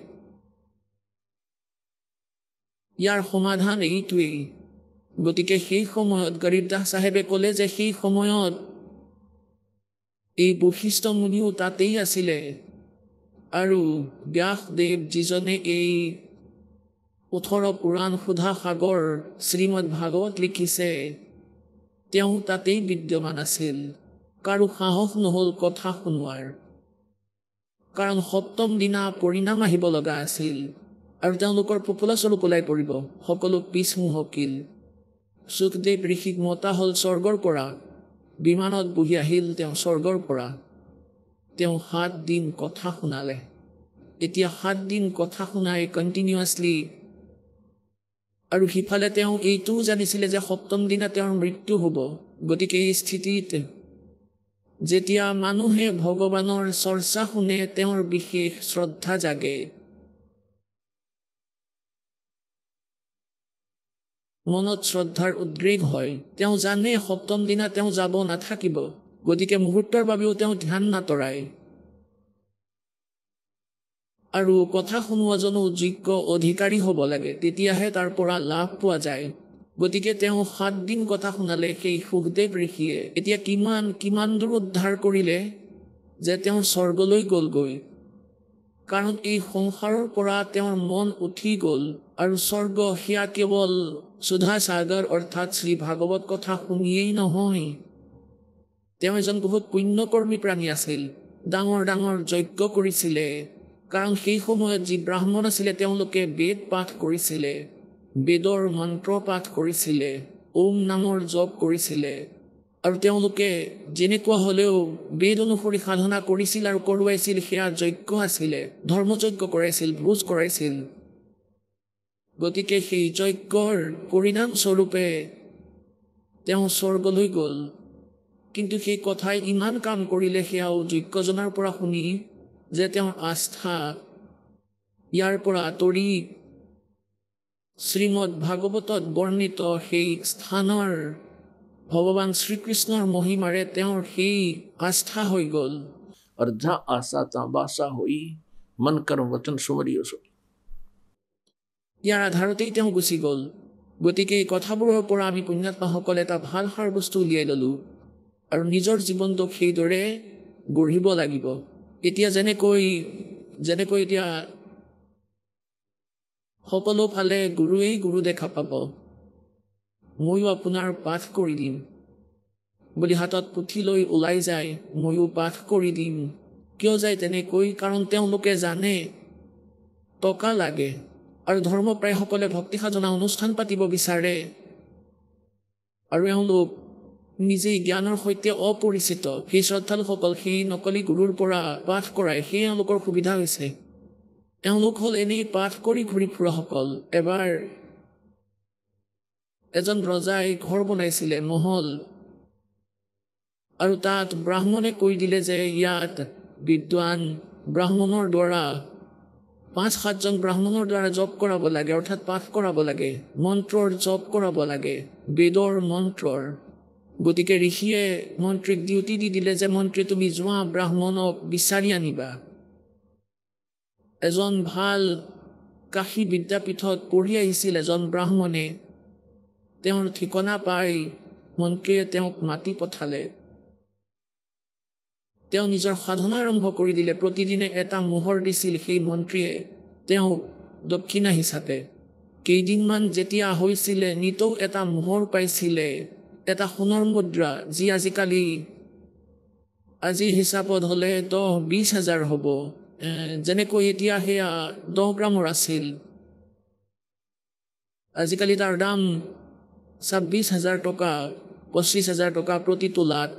ইয়াৰ সমাধান এইটোৱেই। গতিকে সেই সময়ত গৰীবদাস চাহেবে ক'লে যে সেই সময়ত এই বশিষ্ঠ মুনিও তাতেই আছিলে আৰু ব্যাসদেৱ যিজনে এই 18 পুৰাণ সুধা সাগৰ শ্ৰীমদ ভাগৱত লিখিছে, তেওঁ তাতেই বিদ্যমান আছিল। কাৰো সাহস নহ'ল কথা শুনোৱাৰ, কাৰণ 7ম দিনা পৰিণাম আহিব লগা আছিল আৰু তেওঁলোকৰ পপুলাছলো পলাই পৰিব, সকলো পিছমুহকিল। সুখদেৱ ঋষিক মতা হ'ল স্বৰ্গৰ পৰা, বিমানত বহি আহিল তেওঁ স্বৰ্গৰ পৰা। তেওঁ 7 দিন কথা শুনালে। এতিয়া 7 দিন কথা শুনাই কণ্টিনিউৱাছলি, আৰু সিফালে তেওঁ এইটোও জানিছিলে যে 7ম দিনা তেওঁৰ মৃত্যু হ'ব। গতিকে এই স্থিতিত যেতিয়া মানুহে ভগৱানৰ চৰ্চা শুনে, তেওঁৰ বিশেষ শ্ৰদ্ধা জাগে, মনত শ্ৰদ্ধাৰ উদ্ৰেক হয়। তেওঁ জানে 7ম দিনা তেওঁ যাব নাথাকিব, গতিকে মুহূৰ্তৰ বাবেও তেওঁ ধ্যান নাতৰায়। আৰু কথা শুনোৱাজনো যোগ্য অধিকাৰী হ'ব লাগে, তেতিয়াহে তাৰ পৰা লাভ পোৱা যায়। গতিকে তেওঁ 7 দিন কথা শুনালে সেই সুখদেৱ ঋষিয়ে। এতিয়া কিমান দূৰ উদ্ধাৰ কৰিলে যে তেওঁ স্বৰ্গলৈ গ'লগৈ, কাৰণ এই সংসাৰৰ পৰা তেওঁৰ মন উঠি গ'ল। আৰু স্বৰ্গ সেয়া কেৱল সুধা সাগৰ অৰ্থাৎ শ্ৰী ভাগৱত কথা শুনিয়েই নহয়, তেওঁ এজন বহুত পুণ্যকৰ্মী প্ৰাণী আছিল, ডাঙৰ ডাঙৰ যজ্ঞ কৰিছিলে। কাৰণ সেই সময়ত যি ব্ৰাহ্মণ আছিলে তেওঁলোকে বেদ পাঠ কৰিছিলে, বেদৰ মন্ত্ৰ পাঠ কৰিছিলে, ওম নামৰ জপ কৰিছিলে, আৰু তেওঁলোকে যেনেকুৱা হ'লেও বেদ অনুসৰি সাধনা কৰিছিল আৰু কৰোৱাইছিল। সেয়া যজ্ঞ আছিলে, ধৰ্মযজ্ঞ কৰাইছিল, ভোজ কৰাইছিল। গতিকে সেই যজ্ঞৰ পৰিণাম স্বৰূপে তেওঁ স্বৰ্গলৈ গ'ল। কিন্তু সেই কথাই ইমান কাম কৰিলে সেয়াও যজ্ঞজনৰ পৰা শুনি যে তেওঁৰ আস্থা ইয়াৰ পৰা আঁতৰি শ্ৰীমদ ভাগৱতত বৰ্ণিত সেই স্থানৰ ভগৱান শ্ৰীকৃষ্ণৰ মহিমাৰে তেওঁৰ সেই আস্থা হৈ গ'ল। और जहाँ आशा तहाँ बासा हुई, मन कर्म वचन सुमरियो सो। ইয়াৰ আধাৰতেই তেওঁ গুচি গ'ল। গতিকে এই কথাবোৰৰ পৰা আমি পুণ্যাত্মাসকলে এটা ভাল সাৰ বস্তু উলিয়াই ল'লোঁ আৰু নিজৰ জীৱনটোক সেইদৰে গঢ়িব লাগিব। এতিয়া যেনেকৈ এতিয়া সকলো ফালে গুৰুৱেই গুৰু দেখা পাব, ময়ো আপোনাৰ পাঠ কৰি দিম বুলি হাতত পুথি লৈ ওলাই যায়, ময়ো পাঠ কৰি দিম। কিয় যায় তেনেকৈ? কাৰণ তেওঁলোকে জানে টকা লাগে আৰু ধৰ্মপ্ৰায়সকলে ভক্তি সাধনা অনুষ্ঠান পাতিব বিচাৰে আৰু এওঁলোক নিজেই জ্ঞানৰ সৈতে অপৰিচিত। সেই শ্ৰদ্ধালুসকল সেই নকলি গুৰুৰ পৰা পাঠ কৰায়, সেই এওঁলোকৰ সুবিধা হৈছে। এওঁলোক হ'ল এনেই পাঠ কৰি ঘূৰি ফুৰাসকল। এবাৰ এজন ৰজাই ঘৰ বনাইছিলে মহল আৰু তাত ব্ৰাহ্মণে কৈ দিলে যে ইয়াত বিদ্বান ব্ৰাহ্মণৰ দ্বাৰা 5-7জন ব্ৰাহ্মণৰ দ্বাৰা জপ কৰাব লাগে অৰ্থাৎ পাঠ কৰাব লাগে মন্ত্ৰৰ জপ কৰাব লাগে বেদৰ মন্ত্ৰৰ গতিকে ঋষিয়ে মন্ত্ৰীক ডিউটি দি দিলে যে মন্ত্ৰী তুমি যোৱা ব্ৰাহ্মণক বিচাৰি আনিবা এজন ভাল কাশী বিদ্যাপীঠত পঢ়ি আহিছিল এজন ব্ৰাহ্মণে তেওঁৰ ঠিকনা পাই মন্ত্ৰীয়ে তেওঁক মাতি পঠালে তেওঁ নিজৰ সাধনা আৰম্ভ কৰি দিলে প্ৰতিদিনে এটা মোহৰ দিছিল সেই মন্ত্ৰীয়ে তেওঁক দক্ষিণা হিচাপে কেইদিনমান যেতিয়া হৈছিলে নিতৌ এটা মোহৰ পাইছিলে এটা সোণৰ মুদ্ৰা যি আজিকালি আজিৰ হিচাপত হ'লে 10-20 হাজাৰ হ'ব যেনেকৈ এতিয়া সেয়া 10 গ্ৰামৰ আছিল আজিকালি তাৰ দাম 26,000 টকা 25,000 টকা প্ৰতি তোলাত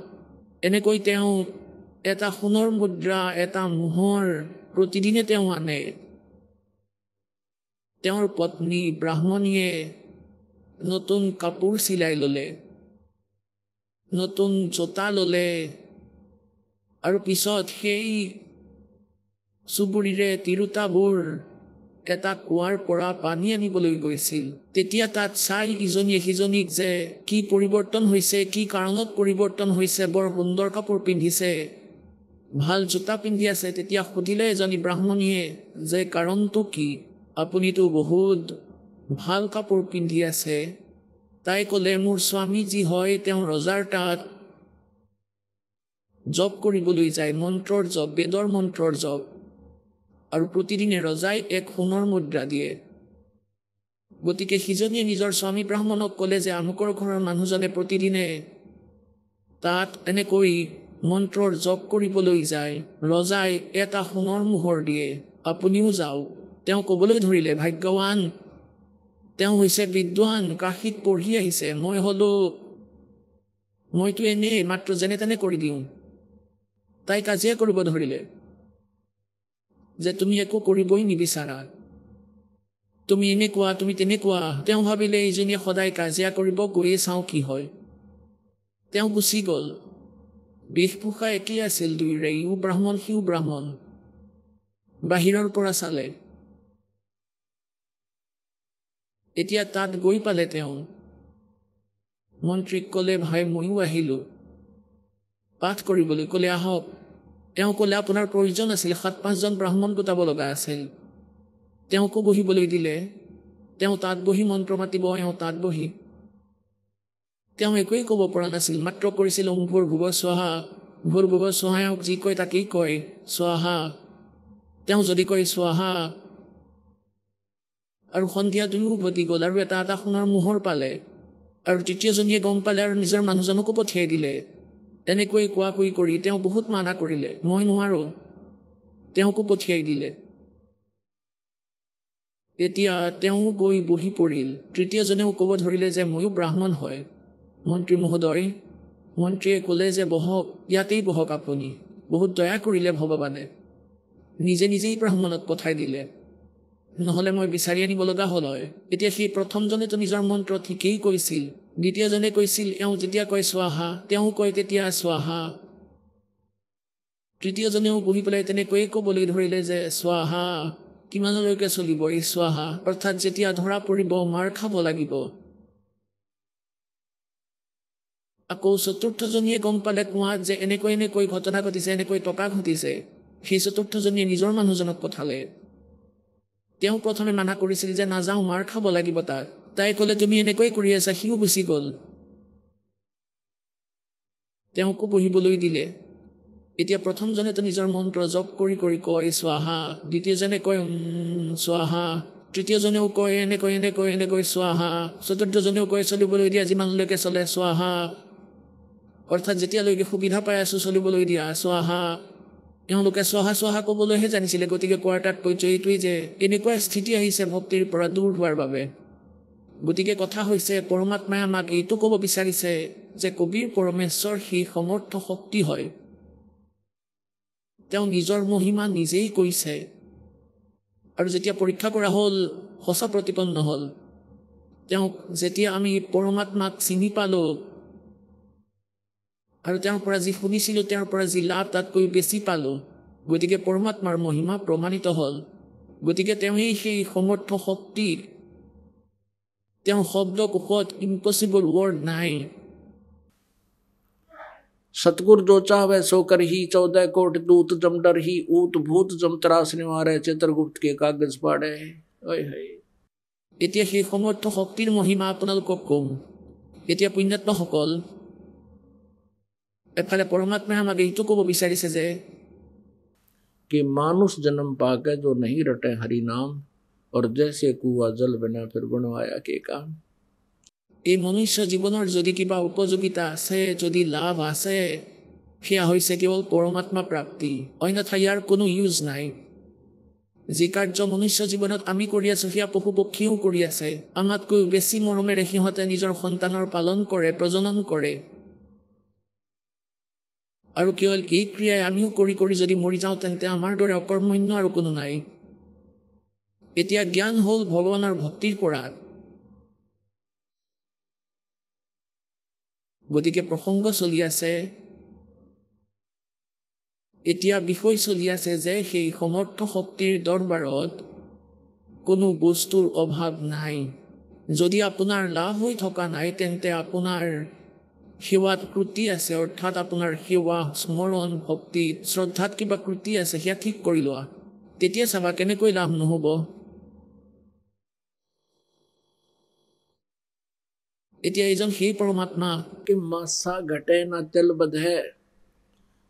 এনেকৈ তেওঁ এটা সোণৰ মুদ্ৰা এটা মোহৰ প্ৰতিদিনে তেওঁ আনে তেওঁৰ পত্নী ব্ৰাহ্মণীয়ে নতুন কাপোৰ চিলাই ল'লে নতুন জোতা ল'লে আৰু পিছত সেই চুবুৰীৰে তিৰোতাবোৰ এটা কুৱাৰ পৰা পানী আনিবলৈ গৈছিল তেতিয়া তাত চাই ইজনীয়ে সিজনীক যে কি পৰিৱৰ্তন হৈছে কি কাৰণত পৰিৱৰ্তন হৈছে বৰ সুন্দৰ কাপোৰ পিন্ধিছে ভাল জোতা পিন্ধি আছে তেতিয়া সুধিলে এজনী ব্ৰাহ্মণীয়ে যে কাৰণটো কি আপুনিতো বহুত ভাল কাপোৰ পিন্ধি আছে তাই ক'লে মোৰ স্বামী যি হয় তেওঁ ৰজাৰ তাত জপ কৰিবলৈ যায় মন্ত্ৰৰ জপ বেদৰ মন্ত্ৰৰ জপ আৰু প্ৰতিদিনে ৰজাই এক সোণৰ মুদ্ৰা দিয়ে গতিকে সিজনীয়ে নিজৰ স্বামী ব্ৰাহ্মণক ক'লে যে আমুকৰ ঘৰৰ মানুহজনে প্ৰতিদিনে তাত এনেকৈ মন্ত্ৰৰ জপ কৰিবলৈ যায় ৰজাই এটা সোণৰ মোহৰ দিয়ে আপুনিও যাওক তেওঁ ক'বলৈ ধৰিলে ভাগ্যৱান তেওঁ হৈছে বিদ্বান কাশীত পঢ়ি আহিছে মইতো এনেই মাত্ৰ যেনে তেনে কৰি দিওঁ তাই কাজিয়া কৰিব ধৰিলে যে তুমি একো কৰিবই নিবিচাৰা তুমি এনেকুৱা তুমি তেনেকুৱা তেওঁ ভাবিলে এইজনীয়ে সদায় কাজিয়া কৰিব গৈয়ে চাওঁ কি হয় তেওঁ গুচি গ'ল বেশভূষা একেই আছিল দুয়োৰে ইও ব্ৰাহ্মণ সিও ব্ৰাহ্মণ বাহিৰৰ পৰা চালে এতিয়া তাত গৈ পালে তেওঁ মন্ত্ৰীক ক'লে ভাই ময়ো আহিলোঁ পাঠ কৰিবলৈ ক'লে আহক তেওঁ ক'লে আপোনাৰ প্ৰয়োজন আছিল 7-5জন ব্ৰাহ্মণ গোটাব লগা আছিল তেওঁকো বহিবলৈ দিলে তেওঁ তাত বহি মন্ত্ৰ মাতিব তেওঁ তাত বহি তেওঁ একোৱেই ক'ব পৰা নাছিল মাত্ৰ কৰিছিল ভূৰ ভুৱ স্বাহায়ক যি কয় তাকেই কয় স্বাহা তেওঁ যদি কয় স্বাহা আৰু সন্ধিয়া দুয়ো উভতি গ'ল আৰু এটা সোণৰ মোহৰ পালে আৰু তৃতীয়জনীয়ে গম পালে আৰু নিজৰ মানুহজনকো পঠিয়াই দিলে এনেকৈ কোৱাকৈ কৰি তেওঁ বহুত মানা কৰিলে মই নোৱাৰোঁ তেওঁকো পঠিয়াই দিলে এতিয়া তেওঁ গৈ বহি পৰিল তৃতীয়জনেও ক'ব ধৰিলে যে ময়ো ব্ৰাহ্মণ হয় মন্ত্ৰী মহোদয় মন্ত্ৰীয়ে ক'লে যে বহক ইয়াতেই বহক আপুনি বহুত দয়া কৰিলে ভগৱানে নিজেই ব্ৰাহ্মণক পঠাই দিলে নহ'লে মই বিচাৰি আনিব লগা হ'ল হয় এতিয়া সেই প্ৰথমজনেতো নিজৰ মন্ত্ৰ ঠিকেই কৈছিল দ্বিতীয়জনে কৈছিল এওঁ যেতিয়া কয় স্বাহা তেওঁ কয় তেতিয়া স্বাহা তৃতীয়জনেও বহি পেলাই তেনেকৈয়ে ক'বলৈ ধৰিলে যে স্বাহা কিমানলৈকে চলিব এই স্বাহা অৰ্থাৎ যেতিয়া ধৰা পৰিব মাৰ খাব লাগিব আকৌ চতুৰ্থজনীয়ে গম পালে কোৱাত যে এনেকৈ ঘটনা ঘটিছে এনেকৈ টকা ঘটিছে সেই চতুৰ্থজনীয়ে নিজৰ মানুহজনক পঠালে তেওঁ প্ৰথমে মানা কৰিছিল যে নাযাওঁ মাৰ খাব লাগিব তাই ক'লে তুমি এনেকৈ কৰি আছা সিও গুচি গ'ল তেওঁকো বহিবলৈ দিলে এতিয়া প্ৰথমজনেতো নিজৰ মন্ত্ৰ জপ কৰি কয় স্বাহা দ্বিতীয়জনে কয় স্বাহা তৃতীয়জনেও কয় এনেকৈ স্বাহা চতুৰ্থজনেও কয় চলিবলৈ দিয়া যিমানলৈকে চলে স্বাহা অৰ্থাৎ যেতিয়ালৈকে সুবিধা পাই আছোঁ চলিবলৈ দিয়া স্বাহা এওঁলোকে স্বাহা ক'বলৈহে জানিছিলে গতিকে কোৱাৰ্টাত কৈছোঁ এইটোৱেই যে এনেকুৱা স্থিতি আহিছে ভক্তিৰ পৰা দূৰ হোৱাৰ বাবে গতিকে কথা হৈছে পৰমাত্মাই আমাক এইটো ক'ব বিচাৰিছে যে কবিৰ পৰমেশ্বৰ সেই সমৰ্থ শক্তি হয় তেওঁ নিজৰ মহিমা নিজেই কৈছে আৰু যেতিয়া পৰীক্ষা কৰা হ'ল সঁচা প্ৰতিপন্ন হ'ল তেওঁক যেতিয়া আমি পৰমাত্মাক চিনি পালোঁ আৰু তেওঁৰ পৰা যি শুনিছিলোঁ তেওঁৰ পৰা যি লাভ তাতকৈ বেছি পালোঁ, গতিকে পৰমাত্মাৰ মহিমা প্ৰমাণিত হ'ল। গতিকে তেওঁৱেই সেই সমৰ্থ শক্তি, তেওঁ শব্দকোষত ইম্পচিবল ৱৰ্ড নাই। सतगुरु जो चावे सो कर ही, 14 कोटि दूत जम डर ही, ऊत भूत जम त्रास निवारे, चित्रगुप्त के कागज पाड़े। এতিয়া সেই সমৰ্থ শক্তিৰ মহিমা আপোনালোকক কম। এতিয়া পুণ্যাত্মাসকল, এফালে পৰমাত্মাই আমাক এইটো ক'ব বিচাৰিছে যে कि मानुष जन्म पाके जो नहीं रटे हरि नाम, और जैसे कुआ जल बिना फिर बनवाया के काम। এই মনুষ্য জীৱনৰ যদি কিবা উপযোগিতা আছে, যদি লাভ আছে, সেয়া হৈছে কেৱল পৰমাত্মা প্ৰাপ্তি, অন্যথা ইয়াৰ কোনো ইউজ নাই। যি কাৰ্য মনুষ্য জীৱনত আমি কৰি আছোঁ সেয়া পশু পক্ষীও কৰি আছে। আমাতকৈ বেছি মৰমেৰে সিহঁতে নিজৰ সন্তানৰ পালন কৰে, প্ৰজনন কৰে। আৰু কেৱল এই ক্ৰিয়াই আমিও কৰি কৰি যদি মৰি যাওঁ তেন্তে আমাৰ দৰে অকৰ্মণ্য আৰু কোনো নাই। এতিয়া জ্ঞান হ'ল ভগৱানৰ ভক্তিৰ পৰা। গতিকে প্ৰসংগ চলি আছে, এতিয়া বিষয় চলি আছে যে সেই সমৰ্থ শক্তিৰ দৰবাৰত কোনো বস্তুৰ অভাৱ নাই। যদি আপোনাৰ লাভ হৈ থকা নাই তেন্তে আপোনাৰ সেৱাত ত্ৰুটি আছে, অৰ্থাৎ আপোনাৰ সেৱা, স্মৰণ, ভক্তি, শ্ৰদ্ধাত কিবা ত্ৰুটি আছে, সেয়া ঠিক কৰি লোৱা। তেতিয়া চাবা কেনেকৈ লাভ নহ'ব। এতিয়া এইজন সেই পৰমাত্মা कि मासा घटे ना चल बधे,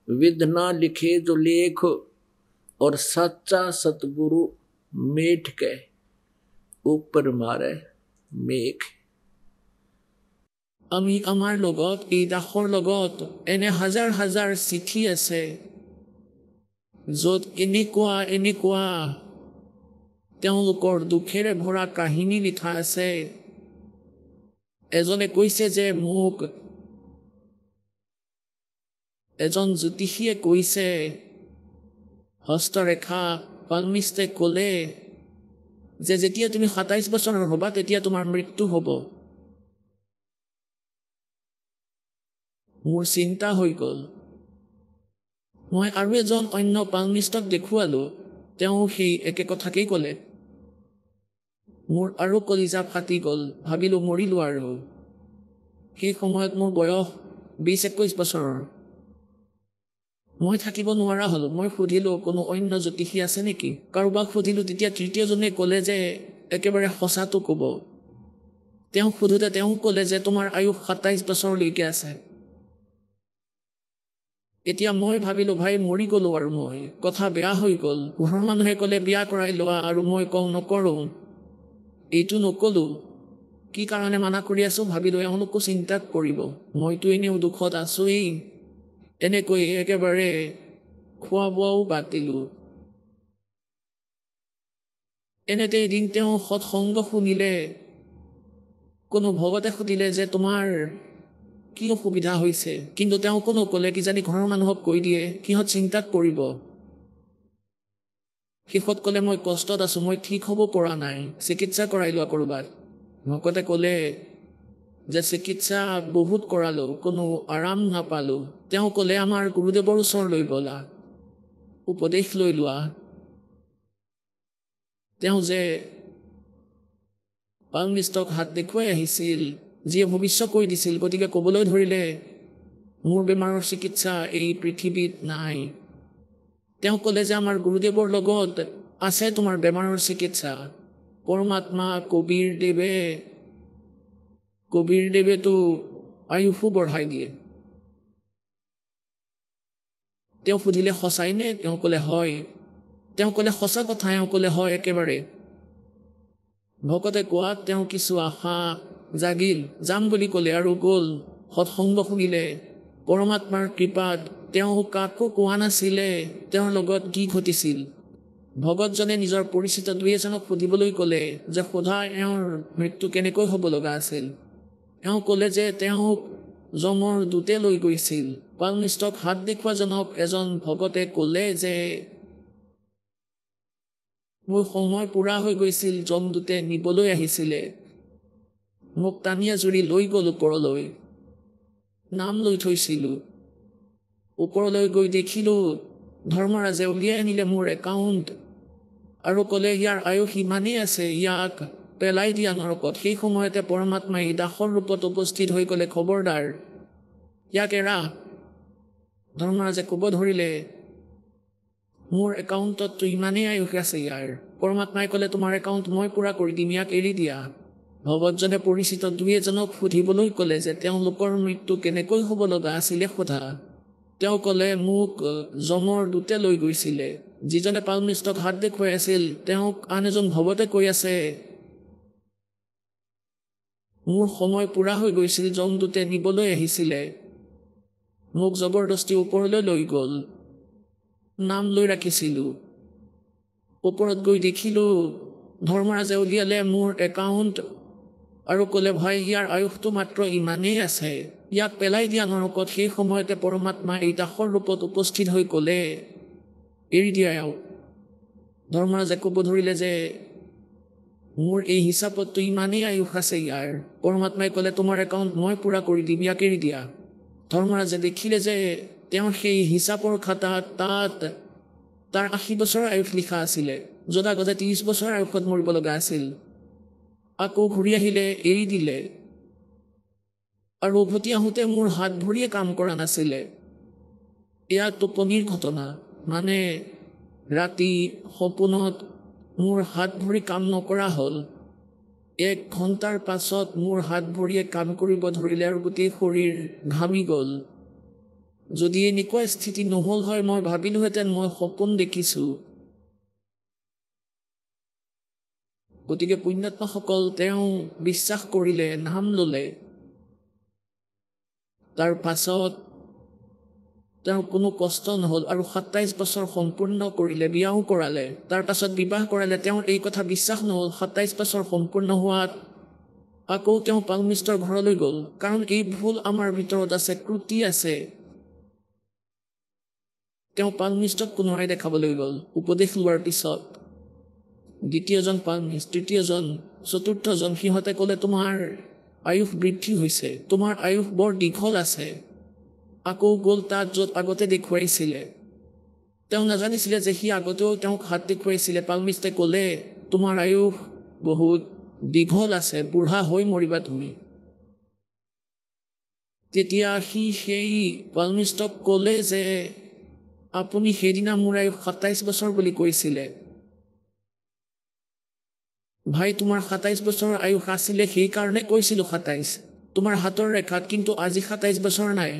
विध ना लिखे जो लेख, और सच्चा सतगुरु मेठ के ऊपर मारे मेघ। আমি আমাৰ লগত, এই দাসৰ লগত এনে হাজাৰ হাজাৰ চিঠি আছে য'ত এনেকুৱা এনেকুৱা তেওঁলোকৰ দুখেৰে ভৰা কাহিনী লিখা আছে। এজনে কৈছে যে মোক এজন জ্যোতিষীয়ে কৈছে, হস্তৰেখা পালমিষ্টে ক'লে যে যেতিয়া তুমি 27 বছৰৰ হ'বা তেতিয়া তোমাৰ মৃত্যু হ'ব। মোৰ চিন্তা হৈ গ'ল। মই আৰু এজন অন্য পালমিষ্টক দেখুৱালোঁ, তেওঁ সেই একে কথাকেই ক'লে। মোৰ আৰু কলিজা ফাটি গ'ল, ভাবিলোঁ মৰিলোঁ আৰু। সেই সময়ত মোৰ বয়স 20-21 বছৰৰ। মই থাকিব নোৱাৰা হ'লোঁ। মই সুধিলোঁ কোনো অন্য জ্যোতিষী আছে নেকি, কাৰোবাক সুধিলোঁ। তেতিয়া তৃতীয়জনে ক'লে যে একেবাৰে সঁচাটো ক'ব। তেওঁক সোধোতে তেওঁ ক'লে যে তোমাৰ আয়ুস 27 বছৰলৈকে আছে। এতিয়া মই ভাবিলোঁ ভাই মৰি গ'লোঁ আৰু মই, কথা বেয়া হৈ গ'ল। ঘৰৰ মানুহে ক'লে বিয়া কৰাই লোৱা, আৰু মই কওঁ নকৰোঁ। এইটো নক'লোঁ। কি কাৰণে মানা কৰি আছোঁ ভাবিলোঁ, এওঁলোকো চিন্তা কৰিব, মইতো এনেও দুখত আছোঁৱেই। এনেকৈ একেবাৰে খোৱা বোৱাও বাদ দিলোঁ। এনেতে এদিন তেওঁ সৎসংগ শুনিলে। কোনো ভকতে সুধিলে যে তোমাৰ কি অসুবিধা হৈছে, কিন্তু তেওঁ কোনো ক'লে কিজানি ঘৰৰ মানুহক কৈ দিয়ে, সিহঁত চিন্তাত পৰিব। শেষত ক'লে মই কষ্টত আছোঁ, মই ঠিক হ'ব পৰা নাই, চিকিৎসা কৰাই লোৱা ক'ৰবাত। ভকতে ক'লে যে চিকিৎসা বহুত কৰালোঁ, কোনো আৰাম নাপালোঁ। তেওঁ ক'লে আমাৰ গুৰুদেৱৰ ওচৰলৈ ব'লা, উপদেশ লৈ লোৱা। তেওঁ যে পালমিষ্টক হাত দেখুৱাই আহিছিল, যিয়ে ভৱিষ্যত কৈ দিছিল, গতিকে ক'বলৈ ধৰিলে মোৰ বেমাৰৰ চিকিৎসা এই পৃথিৱীত নাই। তেওঁ ক'লে যে আমাৰ গুৰুদেৱৰ লগত আছে তোমাৰ বেমাৰৰ চিকিৎসা। পৰমাত্মা কবিৰদেৱেতো আয়ুসো বঢ়াই দিয়ে। তেওঁ সুধিলে সঁচাইনে, তেওঁ ক'লে হয়। তেওঁ ক'লে সঁচা কথা, তেওঁ ক'লে হয় একেবাৰে। ভকতে কোৱাত তেওঁ কিছু আশা জাগিল, যাম বুলি ক'লে আৰু গ'ল। সৎসংগ শুনিলে। পৰমাত্মাৰ কৃপাত তেওঁ কাকো কোৱা নাছিলে তেওঁৰ লগত কি ঘটিছিল। ভকতজনে নিজৰ পৰিচিত দুই এজনক সুধিবলৈ ক'লে যে সোধা এওঁৰ মৃত্যু কেনেকৈ হ'ব লগা আছিল। এওঁ ক'লে যে তেওঁক যমৰ দূতে লৈ গৈছিল। পালমিষ্টক হাত দেখুৱাজনক এজন ভকতে ক'লে যে মোৰ সময় পূৰা হৈ গৈছিল, যমদূতে নিবলৈ আহিছিলে। মোক টানিয়া জুৰি লৈ গ'ল ওপৰলৈ। নাম লৈ থৈছিলোঁ। ওপৰলৈ গৈ দেখিলোঁ ধৰ্মৰাজে উলিয়াই আনিলে মোৰ একাউণ্ট আৰু ক'লে ইয়াৰ আয়ুস ইমানেই আছে, ইয়াক পেলাই দিয়া নৰকত। সেই সময়তে পৰমাত্মাই দাসৰ ৰূপত উপস্থিত হৈ ক'লে, খবৰদাৰ, ইয়াক এৰা। ধৰ্মৰাজে ক'ব ধৰিলে, মোৰ একাউণ্টততো ইমানেই আয়ুস আছে ইয়াৰ। পৰমাত্মাই ক'লে, তোমাৰ একাউণ্ট মই পূৰা কৰি দিম, ইয়াক এৰি দিয়া। ভগৱতজনে পৰিচিত দুই এজনক সুধিবলৈ ক'লে যে তেওঁলোকৰ মৃত্যু কেনেকৈ হ'ব লগা আছিলে সোধা। তেওঁ ক'লে, মোক যমৰ দূতে লৈ গৈছিলে। যিজনে পালমিষ্টক হাত দেখুৱাই আছিল তেওঁক আন এজন ভৱতে কৈ আছে, মোৰ সময় পূৰা হৈ গৈছিল, যমদূতে নিবলৈ আহিছিলে, মোক জবৰদস্তি ওপৰলৈ লৈ গ'ল। নাম লৈ ৰাখিছিলোঁ। ওপৰত গৈ দেখিলোঁ ধৰ্মৰাজে উলিয়ালে মোৰ একাউণ্ট আৰু ক'লে, ভাই, ইয়াৰ আয়ুসটো মাত্ৰ ইমানেই আছে, ইয়াক পেলাই দিয়া নৰকত। সেই সময়তে পৰমাত্মাই এই দাসৰ ৰূপত উপস্থিত হৈ ক'লে, এৰি দিয়া ইয়াক। ধৰ্মৰাজে ক'ব ধৰিলে যে মোৰ এই হিচাপততো ইমানেই আয়ুস আছে ইয়াৰ। পৰমাত্মাই ক'লে, তোমাৰ একাউণ্ট মই পূৰা কৰি দিম, ইয়াক এৰি দিয়া। ধৰ্মৰাজে দেখিলে যে তেওঁৰ সেই হিচাপৰ খাতাত তাত তাৰ 80 বছৰৰ আয়ুস লিখা আছিলে, য'ত আগতে 30 বছৰৰ আয়ুসত মৰিব লগা আছিল। আকৌ ঘূৰি আহিলে, এৰি দিলে। আৰু উভতি আহোঁতে মোৰ হাত ভৰিয়ে কাম কৰা নাছিলে। এয়া টোপনিৰ ঘটনা, মানে ৰাতি সপোনত মোৰ হাত ভৰি কাম নকৰা হ'ল। 1 ঘণ্টাৰ পাছত মোৰ হাত ভৰিয়ে কাম কৰিব ধৰিলে আৰু গোটেই শৰীৰ ঘামি গ'ল। যদি এনেকুৱা স্থিতি নহ'ল হয়, মই ভাবিলোহেঁতেন মই সপোন দেখিছোঁ। গতিকে পুণ্যাত্মাসকল, তেওঁ বিশ্বাস কৰিলে, নাম ল'লে। তাৰ পাছত তেওঁৰ কোনো কষ্ট নহ'ল আৰু 27 বছৰ সম্পূৰ্ণ কৰিলে, বিয়াও কৰালে। তাৰ পাছত বিবাহ কৰালে। তেওঁৰ এই কথা বিশ্বাস নহ'ল। 27 বছৰ সম্পূৰ্ণ হোৱাত আকৌ তেওঁ পালমিষ্টৰ ঘৰলৈ গ'ল, কাৰণ এই ভুল আমাৰ ভিতৰত আছে, ক্ৰুটি আছে। তেওঁ পালমিষ্টক পুনৰাই দেখাবলৈ গ'ল। উপদেশ লোৱাৰ পিছত দ্বিতীয়জন পালমিষ্ট, তৃতীয়জন, চতুৰ্থজন, সিহঁতে ক'লে, তোমাৰ আয়ুস বৃদ্ধি হৈছে, তোমাৰ আয়ুস বৰ দীঘল আছে। আকৌ গ'ল তাত য'ত আগতে দেখুৱাইছিলে। তেওঁ নাজানিছিলে যে সি আগতেও তেওঁক হাত দেখুৱাইছিলে। পালমিষ্টে ক'লে, তোমাৰ আয়ুস বহুত দীঘল আছে, বুঢ়া হৈ মৰিবা তুমি। তেতিয়া সি সেই পালমিষ্টক ক'লে যে আপুনি সেইদিনা মোৰ আয়ুস 27 বছৰ বুলি কৈছিলে। ভাই, তোমাৰ 27 বছৰৰ আয়ুস আছিলে, সেইকাৰণে কৈছিলোঁ 27 তোমাৰ হাতৰ ৰেখাত, কিন্তু আজি 27 বছৰ নাই।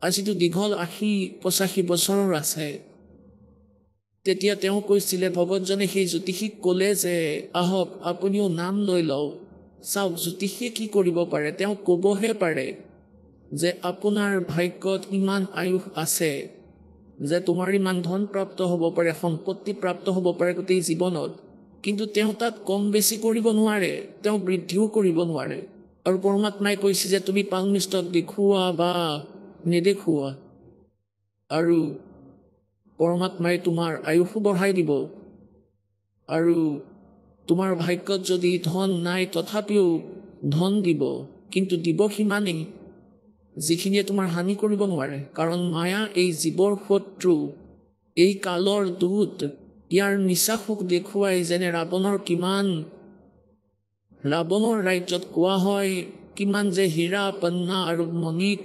আজিতো দীঘল 80-85 বছৰৰ আছে। তেতিয়া তেওঁ কৈছিলে, ভগৱতজনে সেই জ্যোতিষীক ক'লে যে আহক, আপুনিও নাম লৈ লওক। চাওক, জ্যোতিষীয়ে কি কৰিব পাৰে, তেওঁ ক'বহে পাৰে যে আপোনাৰ ভাগ্যত ইমান আয়ুস আছে, যে তোমাৰ ইমান ধন প্ৰাপ্ত হ'ব পাৰে, সম্পত্তি প্ৰাপ্ত হ'ব পাৰে গোটেই জীৱনত। কিন্তু তেওঁ তাত কম বেছি কৰিব নোৱাৰে, তেওঁ বৃদ্ধিও কৰিব নোৱাৰে। আৰু পৰমাত্মাই কৈছে যে তুমি পালমিষ্টক দেখুওৱা বা নেদেখুওৱা, আৰু পৰমাত্মাই তোমাৰ আয়ুসো বঢ়াই দিব। আৰু তোমাৰ ভাগ্যত যদি ধন নাই, তথাপিও ধন দিব, কিন্তু দিব সিমানেই যিখিনিয়ে তোমাৰ হানি কৰিব নোৱাৰে। কাৰণ মায়া এই জীৱৰ শত্ৰু, এই কালৰ দূত। ইয়াৰ নিচা সুখ দেখুৱাই, যেনে ৰাৱণৰ ৰাৱণৰ ৰাজ্যত কোৱা হয় কিমান যে হীৰা, পন্না আৰু মণিক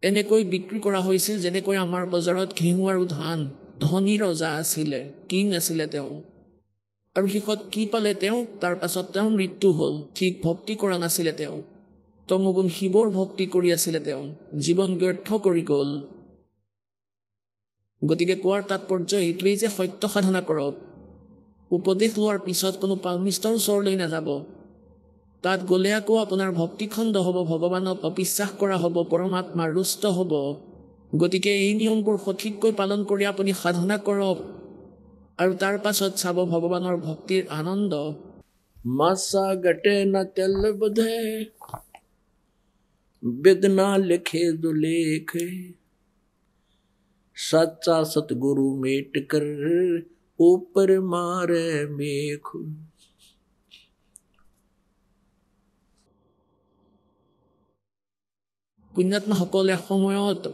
এনেকৈ বিক্ৰী কৰা হৈছিল, যেনেকৈ আমাৰ বজাৰত ঘেঁহু আৰু ধান। ধনী ৰজা আছিলে, কিং আছিলে তেওঁ। আৰু শেষত কি পালে তেওঁ? তাৰ পাছত তেওঁৰ মৃত্যু হ'ল। ঠিক ভক্তি কৰা নাছিলে তেওঁ, তমোগুণ শিৱৰ ভক্তি কৰি আছিলে তেওঁ, জীৱন ব্যৰ্থ কৰি গ'ল। গতিকে কোৱাৰ তাৎপৰ্য এইটোৱেই যে সত্য সাধনা কৰক। উপদেশ লোৱাৰ পিছত কোনো পালমিষ্টৰ ওচৰলৈ নাযাব। তাত গ'লে আকৌ আপোনাৰ ভক্তি খণ্ড হ'ব, ভগৱানক অবিশ্বাস কৰা হ'ব, পৰমাত্মা ৰুষ্ট হ'ব। গতিকে এই নিয়মবোৰ সঠিককৈ পালন কৰি আপুনি সাধনা কৰক, আৰু তাৰ পাছত চাব ভগৱানৰ ভক্তিৰ আনন্দ। मासा गटे न तेल बधे बिदना लिखे दुलेख सच्चा सतगुरु मेट कर ऊपर मारे मेख। পুণ্যাত্মাসকলে সময়ত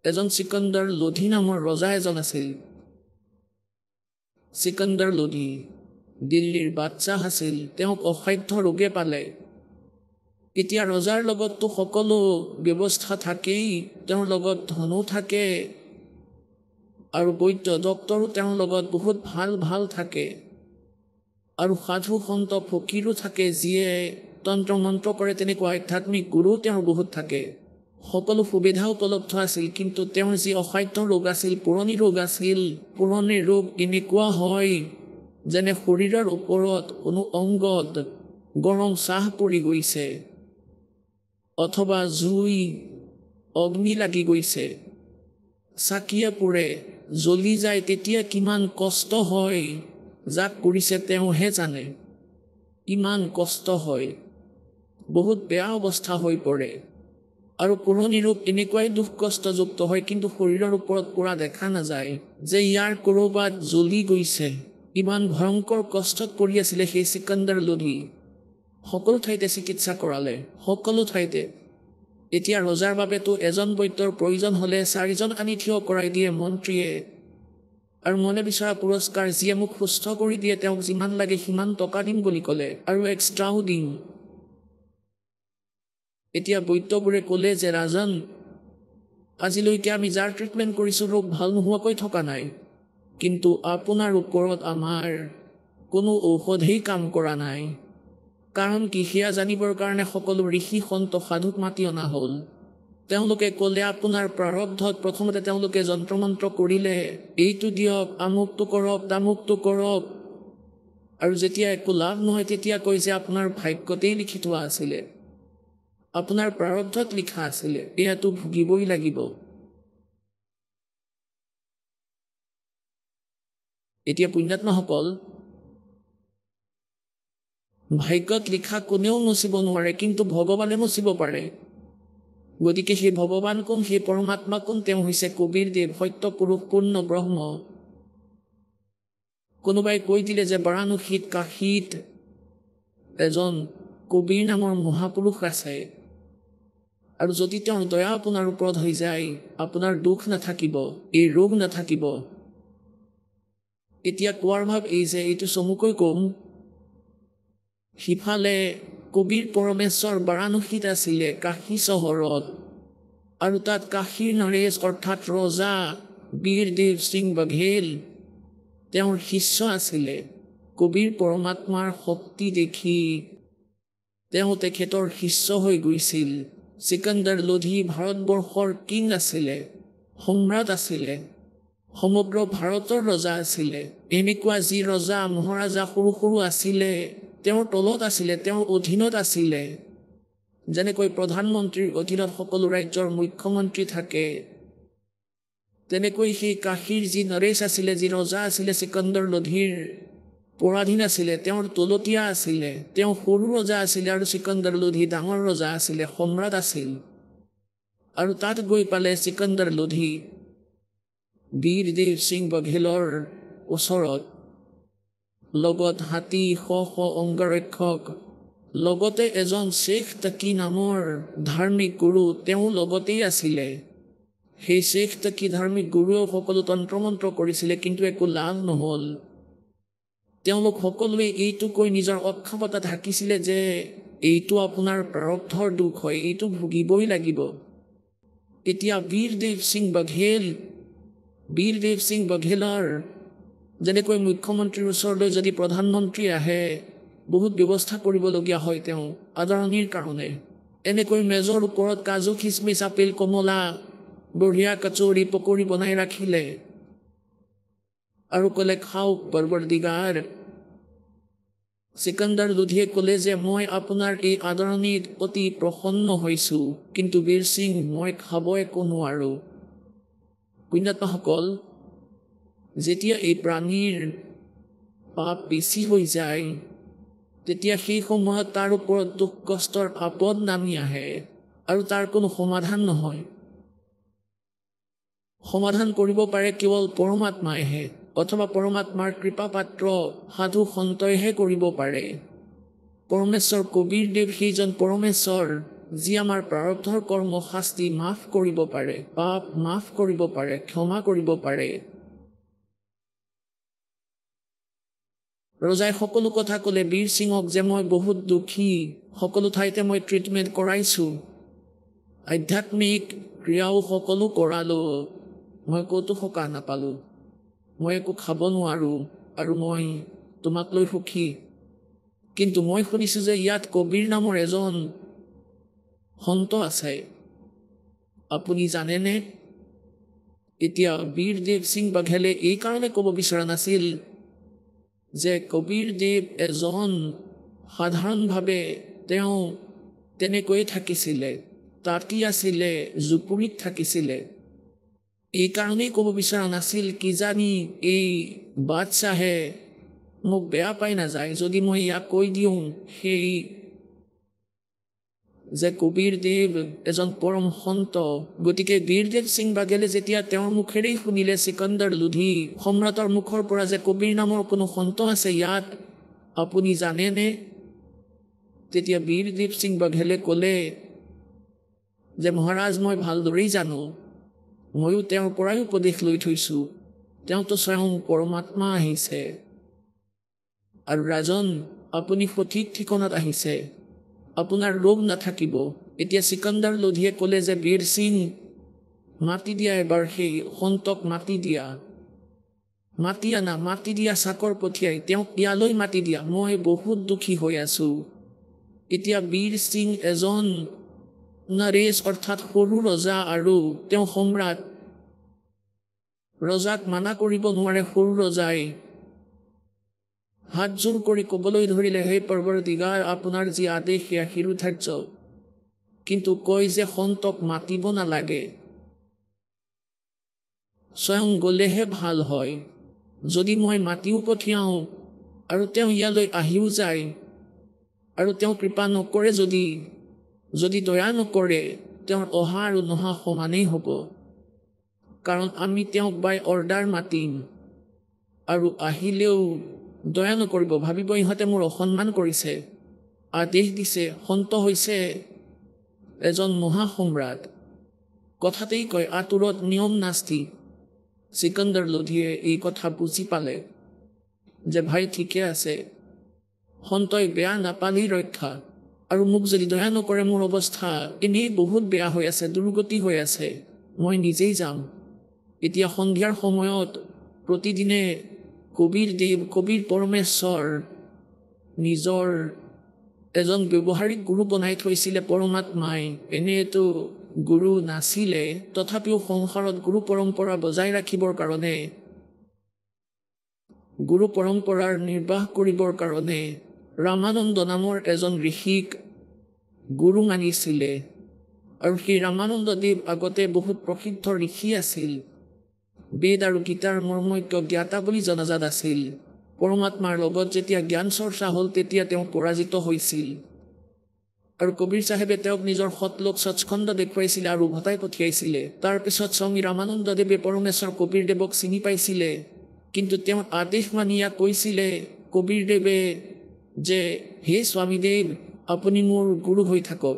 এজন সিকান্দাৰ লোধি নামৰ ৰজা এজন আছিল। সিকান্দাৰ লোধি দিল্লীৰ বাদশ্বাহ আছিল। তেওঁক অসাধ্য ৰোগে পালে। এতিয়া ৰজাৰ লগততো সকলো ব্যৱস্থা থাকেই, তেওঁৰ লগত ধনো থাকে আৰু বৈদ্য ডক্তৰো তেওঁৰ লগত বহুত ভাল ভাল থাকে আৰু সাধু সন্ত ফকীৰো থাকে, যিয়ে তন্ত্ৰ মন্ত্ৰ কৰে, তেনেকুৱা আধ্যাত্মিক গুৰু তেওঁৰ বহুত থাকে। সকলো সুবিধা উপলব্ধ আছিল, কিন্তু তেওঁৰ যি অসাধ্য ৰোগ আছিল, পুৰণি ৰোগ আছিল। পুৰণি ৰোগ এনেকুৱা হয় যেনে শৰীৰৰ ওপৰত কোনো অংগত গৰম চাহ পৰি গৈছে অথবা জুই অগ্নি লাগি গৈছে, চাকিয়ে পুৰে, জ্বলি যায়। তেতিয়া কিমান কষ্ট হয়, যাক কৰিছে তেওঁহে জানে কিমান কষ্ট হয়। বহুত বেয়া অৱস্থা হৈ পৰে। আৰু পুৰণি ৰোগ এনেকুৱাই দুখ কষ্টযুক্ত হয়, কিন্তু শৰীৰৰ ওপৰত পৰা দেখা নাযায় যে ইয়াৰ ক'ৰবাত জ্বলি গৈছে। ইমান ভয়ংকৰ কষ্টত পৰি আছিলে সেই সিকান্দাৰ লোধি। সকলো ঠাইতে চিকিৎসা কৰালে, সকলো ঠাইতে। এতিয়া ৰজাৰ বাবেতো এজন বৈদ্যৰ প্ৰয়োজন হ'লে 4জন আনি থিয় কৰাই দিয়ে মন্ত্ৰীয়ে, আৰু মনে বিচৰা পুৰস্কাৰ, যিয়ে মোক সুস্থ কৰি দিয়ে তেওঁক যিমান লাগে সিমান টকা দিম বুলি ক'লে, আৰু এক্সট্ৰাও দিম। এতিয়া বৈদ্যবোৰে ক'লে যে ৰাজন, আজিলৈকে আমি যাৰ ট্ৰিটমেণ্ট কৰিছোঁ ৰোগ ভাল নোহোৱাকৈ থকা নাই, কিন্তু আপোনাৰ ওপৰত আমাৰ কোনো ঔষধেই কাম কৰা নাই। কাৰণ কি সেয়া জানিবৰ কাৰণে সকলো ঋষি সন্ত সাধুক মাতি অনা হ'ল। তেওঁলোকে ক'লে আপোনাৰ প্ৰাৰব্ধত প্ৰথমতে তেওঁলোকে যন্ত্ৰ মন্ত্ৰ কৰিলে, এইটো দিয়ক, আমুকটো কৰক, তামুকটো কৰক, আৰু যেতিয়া একো লাভ নহয় তেতিয়া কয় যে আপোনাৰ ভাগ্যতেই লিখি থোৱা আছিলে, আপোনাৰ প্ৰাৰব্ধত লিখা আছিলে, এয়াতো ভুগিবই লাগিব। এতিয়া পুণ্যাত্মাসকল, ভাগ্যত লিখা কোনেও মুচিব নোৱাৰে, কিন্তু ভগৱানে মুচিব পাৰে। গতিকে সেই ভগৱান কোন, সেই পৰমাত্মা কোন? তেওঁ হৈছে কবিৰ দেৱ, সত্য পুৰুষ, পূৰ্ণ ব্ৰহ্ম। কোনোবাই কৈ দিলে যে বাৰাণসীত, কাশীত এজন কবিৰ নামৰ মহাপুৰুষ আছে, আৰু যদি তেওঁৰ দয়া আপোনাৰ ওপৰত হৈ যায়, আপোনাৰ দুখ নাথাকিব, এই ৰোগ নাথাকিব। এতিয়া কোৱাৰ ভাৱ এই যে এইটো চমুকৈ কম, সিফালে কবিৰ পৰমেশ্বৰ বাৰাণসীত আছিলে, কাশী চহৰত, আৰু তাত কাশীৰ নৰেশ অৰ্থাৎ ৰজা বীৰদেৱ সিং বাঘেল তেওঁৰ শিষ্য আছিলে। কবিৰ পৰমাত্মাৰ শক্তি দেখি তেওঁ তেখেতৰ শিষ্য হৈ গৈছিল। সিকান্দাৰ লোধি ভাৰতবৰ্ষৰ কিং আছিলে, সম্ৰাট আছিলে, সমগ্ৰ ভাৰতৰ ৰজা আছিলে। এনেকুৱা যি ৰজা মহাৰাজা সৰু সৰু আছিলে, তেওঁৰ তলত আছিলে, তেওঁৰ অধীনত আছিলে। যেনেকৈ প্ৰধানমন্ত্ৰীৰ অধীনত সকলো ৰাজ্যৰ মুখ্যমন্ত্ৰী থাকে, তেনেকৈ সেই কাশীৰ যি নৰেশ আছিলে, যি ৰজা আছিলে, সিকান্দাৰ লোধিৰ পৰাধীন আছিলে, তেওঁৰ তলতীয়া আছিলে। তেওঁ সৰু ৰজা আছিলে আৰু সিকান্দাৰ লোধি ডাঙৰ ৰজা আছিলে, সম্ৰাট আছিল। আৰু তাত গৈ পালে সিকান্দাৰ লোধি বীৰদেৱ সিং বাঘেলৰ ওচৰত, লগত হাতী, শ অংগৰক্ষক, লগতে এজন শ্বেখ তাকি নামৰ ধাৰ্মিক গুৰু তেওঁ লগতেই আছিলে। সেই শ্বেখ তাকি ধাৰ্মিক গুৰুৱেও সকলো তন্ত্ৰ মন্ত্ৰ কৰিছিলে, কিন্তু একো লাভ নহ'ল। তেওঁলোক সকলোৱে এইটো কৈ নিজৰ অক্ষমতা ঢাকিছিলে যে এইটো আপোনাৰ প্ৰাৰব্ধৰ দুখ হয়, এইটো ভুগিবই লাগিব। এতিয়া বীৰদেৱ সিং বাঘেলৰ যেনেকৈ মুখ্যমন্ত্ৰীৰ ওচৰলৈ যদি প্ৰধানমন্ত্ৰী আহে, বহুত ব্যৱস্থা কৰিবলগীয়া হয় তেওঁ আদৰণিৰ কাৰণে। এনেকৈ মেজৰ ওপৰত কাজু, খিচমিচ, আপেল, কমলা, বঢ়িয়া কচৌৰি, পকৰি বনাই ৰাখিলে আৰু ক'লে খাওক পৰৱৰ্তীগাৰ। সিকান্দাৰ লোধিয়ে ক'লে যে মই আপোনাৰ এই আদৰণিত অতি প্ৰসন্ন হৈছোঁ, কিন্তু বীৰ সিং মই খাব একো নোৱাৰোঁ। পুণ্যাত্মাসকল, যেতিয়া এই প্ৰাণীৰ পাপ বেছি হৈ যায়, তেতিয়া সেই সময়ত তাৰ ওপৰত দুখ কষ্টৰ আপদ নামি আহে, আৰু তাৰ কোনো সমাধান নহয়। সমাধান কৰিব পাৰে কেৱল পৰমাত্মাইহে। অথবা পৰমাত্মাৰ কৃপাপাত্ৰ সাধু সন্তইহে কৰিব পাৰে। পৰমেশ্বৰ কবীৰদেৱ সেইজন পৰমেশ্বৰ যি আমাৰ প্ৰাৰব্ধৰ কৰ্ম শাস্তি মাফ কৰিব পাৰে, পাপ মাফ কৰিব পাৰে, ক্ষমা কৰিব পাৰে। ৰজাই সকলো কথা ক'লে বীৰ সিঙক যে মই বহুত দুখী, সকলো ঠাইতে মই ট্ৰিটমেণ্ট কৰাইছোঁ, আধ্যাত্মিক ক্ৰিয়াও সকলো কৰালোঁ, মই ক'তো সকাহ নাপালোঁ, মই একো খাব নোৱাৰোঁ আৰু মই তোমাক লৈ সুখী। কিন্তু মই শুনিছোঁ যে ইয়াত কবীৰ নামৰ এজন সন্ত আছে, আপুনি জানেনে? এতিয়া বীৰদেৱ সিং বাঘেলে এই কাৰণে ক'ব বিচৰা নাছিল যে কবীৰদেৱ এজন সাধাৰণভাৱে তেওঁ তেনেকৈয়ে থাকিছিলে, তাঁতি আছিলে, জুপুৰিত থাকিছিলে। এই কাৰণেই ক'ব বিচৰা নাছিল কিজানি এই বাদশ্বাহে মোক বেয়া পাই নাযায় যদি মই ইয়াক কৈ দিওঁ সেই যে কবীৰদেৱ এজন পৰম সন্ত। গতিকে বীৰদেৱ সিং বাঘেলে যেতিয়া তেওঁৰ মুখেৰেই শুনিলে চিকন্দৰ লোধি সম্ৰাটৰ মুখৰ পৰা যে কবীৰ নামৰ কোনো সন্ত আছে ইয়াত, আপুনি জানেনে? তেতিয়া বীৰদেৱ সিং বাঘেলে ক'লে যে মহাৰাজ মই ভালদৰেই জানো, ময়ো তেওঁৰ পৰাই উপদেশ লৈ থৈছোঁ, তেওঁতো স্বয়ং পৰমাত্মা আহিছে। আৰু ৰাজন আপুনি সঠিক ঠিকনাত আহিছে, আপোনাৰ ৰোগ নাথাকিব। এতিয়া চিকন্দৰ লোধিয়ে ক'লে যে বীৰ সিং মাতি দিয়া, এবাৰ সেই সন্তক মাতি দিয়া, মাতি আনা, মাতি দিয়া চাকৰ পঠিয়াই তেওঁক ইয়ালৈ মাতি দিয়া, মই বহুত দুখী হৈ আছোঁ। এতিয়া বীৰ সিং এজন নৰেশ অৰ্থাৎ সৰু ৰজা আৰু তেওঁ সম্ৰাট, ৰজাক মানা কৰিব নোৱাৰে। সৰু ৰজাই হাত জোৰ কৰি ক'বলৈ ধৰিলে হে পৰৱৰ্তীগাৰ আপোনাৰ যি আদেশ সেয়া শিৰোধাৰ্য, কিন্তু কয় যে সন্তক মাতিব নালাগে, স্বয়ং গ'লেহে ভাল হয়। যদি মই মাতিও পঠিয়াওঁ আৰু তেওঁ ইয়ালৈ আহিও যায় আৰু তেওঁ কৃপা নকৰে, যদি দয়া নকৰে, তেওঁৰ অহা আৰু নহা সমানেই হ'ব, কাৰণ আমি তেওঁক বাই অৰ্ডাৰ মাতিম আৰু আহিলেও দয়া নকৰিব, ভাবিব ইহঁতে মোৰ অসন্মান কৰিছে। আদেশ দিছে, সন্ত হৈছে এজন মহাসম্ৰাট, কথাতেই কয় আতুৰত নিয়ম নাস্তি। চিকন্দৰ লোধিয়ে এই কথা বুজি পালে যে ভাই ঠিকে আছে, সন্তই বেয়া নাপালেই ৰক্ষা, আৰু মোক যদি দয়া নকৰে মোৰ অৱস্থা এনেই বহুত বেয়া হৈ আছে, দুৰ্গতি হৈ আছে, মই নিজেই যাম। এতিয়া সন্ধিয়াৰ সময়ত প্ৰতিদিনে কবীৰদেৱ, কবীৰ পৰমেশ্বৰ নিজৰ এজন ব্যৱহাৰিক গুৰু বনাই থৈছিলে পৰমাত্মাই। এনেতো গুৰু নাছিলে, তথাপিও সংসাৰত গুৰু পৰম্পৰা বজাই ৰাখিবৰ কাৰণে, গুৰু পৰম্পৰাৰ নিৰ্বাহ কৰিবৰ কাৰণে ৰামানন্দ নামৰ এজন ঋষিক গুৰু মানিছিলে। আৰু সেই ৰামানন্দ দেৱ আগতে বহুত প্ৰসিদ্ধ ঋষি আছিল, বেদ আৰু গীতাৰ মৰ্মজ্ঞ জ্ঞাতা বুলি জনাজাত আছিল। পৰমাত্মাৰ লগত যেতিয়া জ্ঞান চৰ্চা হ'ল তেতিয়া তেওঁ পৰাজিত হৈছিল, আৰু কবীৰ চাহেবে তেওঁক নিজৰ সতলোক সচখণ্ড দেখুৱাইছিলে আৰু উভতাই পঠিয়াইছিলে। তাৰপিছত স্বামী ৰামানন্দ দেৱে পৰমেশ্বৰ কবীৰদেৱক চিনি পাইছিলে, কিন্তু তেওঁ আদেশ মানি ইয়াক কৈছিলে কবীৰদেৱে যে হে স্বামীদেৱ, আপুনি মোৰ গুৰু হৈ থাকক,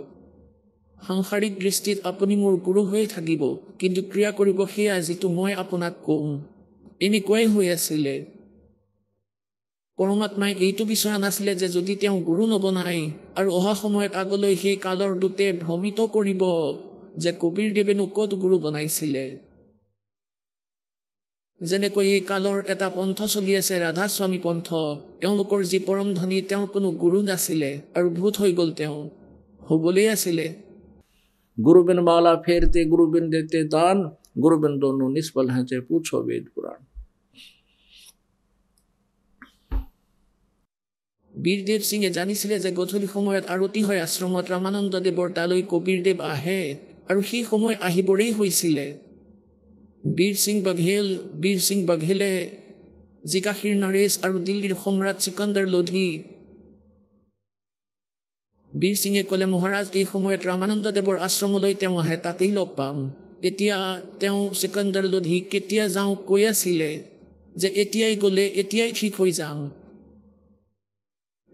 সাংসাৰিক দৃষ্টিত আপুনি মোৰ গুৰু হৈয়ে থাকিব, কিন্তু ক্ৰিয়া কৰিব সেয়া যিটো মই আপোনাক কওঁ। এনেকুৱাই হৈ আছিলে। পৰমাত্মাই এইটো বিচৰা নাছিলে যে যদি তেওঁ গুৰু নবনায় আৰু অহা সময়ত আগলৈ সেই কালৰ দূতে ভ্ৰমিত কৰিব যে কবীৰদেৱেনো ক'ত গুৰু বনাইছিলে। যেনেকৈ এই কালৰ এটা পন্থ চলি আছে, ৰাধাস্বামী পন্থ, এওঁলোকৰ যি পৰম ধনী, তেওঁৰ কোনো গুৰু নাছিলে আৰু ভূত হৈ গ'ল, তেওঁ হ'বলেই আছিলে। गुरु बिन माला फेरते, गुरु बिन देते दान, गुरु बिन दोनों निष्फल हैं, चाहे पूछो वेद पुराण। বীৰদেৱ সিঙে জানিছিলে যে গধূলি সময়ত আৰতি হয় আশ্ৰমত, ৰামানন্দ দেৱৰ তালৈ কবীৰদেৱ আহে আৰু সেই সময় আহিবৰেই হৈছিলে। বীৰ সিং বাঘেলে যি কাশীৰ নৰেশ আৰু দিল্লীৰ সম্ৰাট চিকন্দৰ লোধি, বীৰ সিঙে ক'লে মহাৰাজ এই সময়ত ৰামানন্দ দেৱৰ আশ্ৰমলৈ তেওঁ আহে, তাতেই লগ পাম। এতিয়া তেওঁ চিকন্দৰ লোধি কেতিয়া যাওঁ কৈ আছিলে, যে এতিয়াই গ'লে এতিয়াই ঠিক হৈ যাম।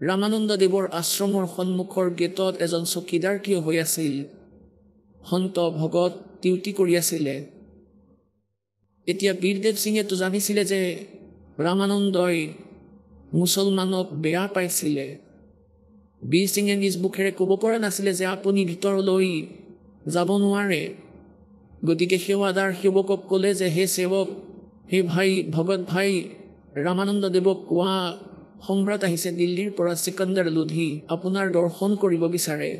ৰামানন্দদেৱৰ আশ্ৰমৰ সন্মুখৰ গেটত এজন চকীদাৰ থিয় হৈ আছিল। সন্ত ভগত ডিউটি কৰি আছিলে। এতিয়া বীৰদেৱ সিঙেতো জানিছিলে যে ৰামানন্দই মুছলমানক বেয়া পাইছিলে। বীৰ সিঙে নিজ মুখেৰে ক'ব পৰা নাছিলে যে আপুনি ভিতৰলৈ যাব নোৱাৰে। গতিকে সেৱাদাৰ সেৱকক ক'লে যে হে সেৱক, হে ভাই ভগত ভাই, ৰামানন্দদেৱক কোৱা সম্ৰাট আহিছে দিল্লীৰ পৰা চিকন্দৰ লোধি, আপোনাৰ দৰ্শন কৰিব বিচাৰে।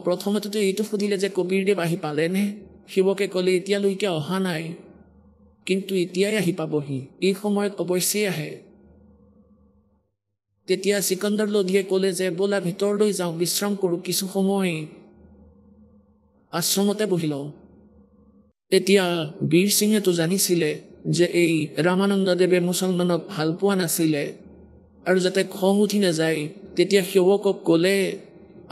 প্ৰথমতেতো এইটো সুধিলে যে কবীৰদেৱ আহি পালেনে? সেৱকে ক'লে এতিয়ালৈকে অহা নাই, কিন্তু এতিয়াই আহি পাবহি, এই সময়ত অৱশ্যেই আহে। তেতিয়া চিকন্দৰ লোধিয়ে ক'লে যে ব'লা ভিতৰলৈ যাওঁ, বিশ্ৰাম কৰোঁ, কিছু সময় আশ্ৰমতে বহি লওঁ। এতিয়া বীৰ সিঙেতো জানিছিলে যে এই ৰামানন্দদেৱে মুছলমানক ভাল পোৱা নাছিলে, আৰু যাতে খং উঠি নাযায় তেতিয়া সেৱকক ক'লে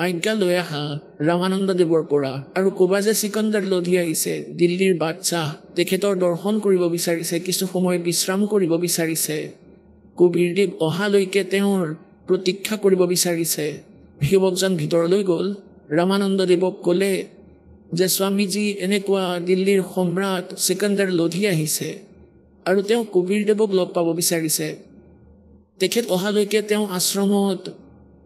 আজ্ঞা লৈ আহা ৰামানন্দদেৱৰ পৰা, আৰু ক'বা যে চিকন্দৰ লোধি আহিছে, দিল্লীৰ বাদশ্বাহ, তেখেতৰ দৰ্শন কৰিব বিচাৰিছে, কিছু সময় বিশ্ৰাম কৰিব বিচাৰিছে, কবীৰদেৱ অহালৈকে তেওঁৰ প্ৰতীক্ষা কৰিব বিচাৰিছে। সেৱকজন ভিতৰলৈ গ'ল। ৰামানন্দদেৱক ক'লে যে স্বামীজী, এনেকুৱা দিল্লীৰ সম্ৰাট চিকন্দৰ লোধি আহিছে আৰু তেওঁ কবীৰদেৱক লগ পাব বিচাৰিছে। তেখেত অহালৈকে তেওঁ আশ্ৰমত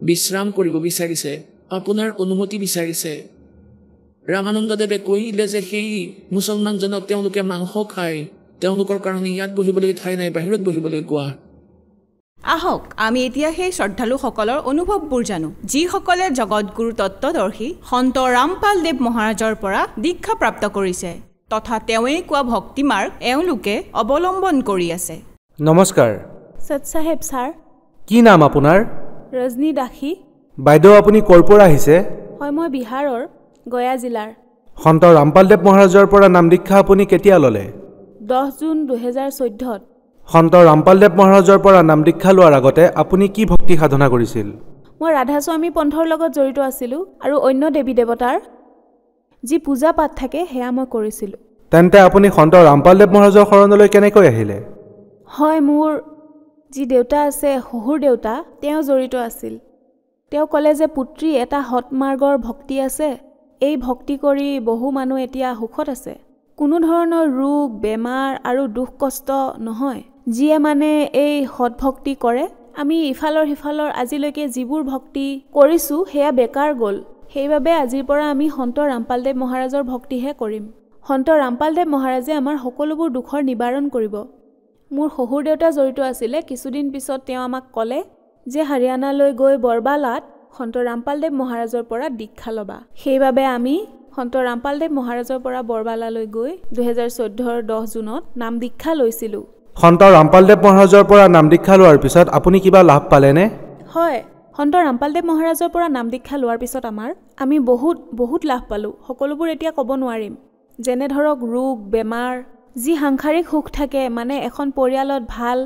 বিশ্ৰাম কৰিব বিচাৰিছে, আপোনাৰ অনুমতি বিচাৰিছে। ৰামানন্দদেৱে কৈলে যে সেই মুছলমানজনক তেওঁলোকে মাংস খায়, তেওঁলোকৰ কাৰণে ইয়াত বহিবলৈ ঠাই নাই, বাহিৰত বহিবলৈ কোৱা। আহক আমি এতিয়া সেই শ্ৰদ্ধালুসকলৰ অনুভৱবোৰ জানো, যিসকলে জগতগুৰু তত্ত্বদৰ্শী সন্ত ৰামপালদেৱ মহাৰাজৰ পৰা দীক্ষা প্ৰাপ্ত কৰিছে তথা তেওঁৱেই কোৱা ভক্তি মাৰ্গ এওঁলোকে অৱলম্বন কৰি আছে। নমস্কাৰ। সৎ সাহেব ছাৰ। কি নাম আপোনাৰ? ৰজনী দাসী। বাইদেউ আপুনি ক'ৰ পৰা আহিছে? হয়, মই বিহাৰৰ গয়া জিলাৰ। সন্ত ৰামপালদেৱ মহাৰাজৰ পৰা নাম দীক্ষা আপুনি কেতিয়া ল'লে? 10 জুন 2014। সন্ত ৰামপালদেৱ মহাৰাজৰ পৰা নাম দীক্ষা লোৱাৰ আগতে আপুনি কি ভক্তি সাধনা কৰিছিল? মই ৰাধাস্বামী পন্থৰ লগত জড়িত আছিলোঁ আৰু অন্য দেৱী দেৱতাৰ যি পূজা পাঠ থাকে সেয়া মই কৰিছিলোঁ। তেন্তে আপুনি সন্ত ৰামপালদেৱ মহাৰাজৰ শৰণলৈ কেনেকৈ আহিলে? হয়, মোৰ যি দেউতা আছে, শহুৰ দেউতা, তেওঁ জড়িত আছিল। তেওঁ ক'লে যে পুত্ৰী, এটা সৎমাৰ্গৰ ভক্তি আছে, এই ভক্তি কৰি বহু মানুহ এতিয়া সুখত আছে, কোনো ধৰণৰ ৰোগ বেমাৰ আৰু দুখ কষ্ট নহয়, যিয়ে মানে এই সৎভক্তি কৰে। আমি ইফালৰ সিফালৰ আজিলৈকে যিবোৰ ভক্তি কৰিছোঁ সেয়া বেকাৰ গ'ল, সেইবাবে আজিৰ পৰা আমি সন্ত ৰামপালদেৱ মহাৰাজৰ ভক্তিহে কৰিম। সন্ত ৰামপালদেৱ মহাৰাজে আমাৰ সকলোবোৰ দুখৰ নিবাৰণ কৰিব। মোৰ শহুৰ দেউতা জড়িত আছিলে। কিছুদিন পিছত তেওঁ আমাক ক'লে যে হাৰিয়ানালৈ গৈ বৰবালাত সন্ত ৰামপালদেৱ মহাৰাজৰ পৰা দীক্ষা ল'বা। সেইবাবে আমি সন্ত ৰামপালদেৱ মহাৰাজৰ পৰা বৰবালালৈ গৈ 2014 10 জুনত নাম দীক্ষা লৈছিলোঁ। সন্ত ৰামপালদেৱ মহাৰাজৰ পৰা নাম দীক্ষা লোৱাৰ পিছত আপুনি কিবা লাভ পালেনে? হয়, সন্ত ৰামপালদেৱ মহাৰাজৰ পৰা নাম দীক্ষা লোৱাৰ পিছত আমি বহুত লাভ পালোঁ। সকলোবোৰ এতিয়া ক'ব নোৱাৰিম। যেনে ধৰক ৰোগ বেমাৰ, যি সাংসাৰিক সুখ থাকে, মানে এখন পৰিয়ালত ভাল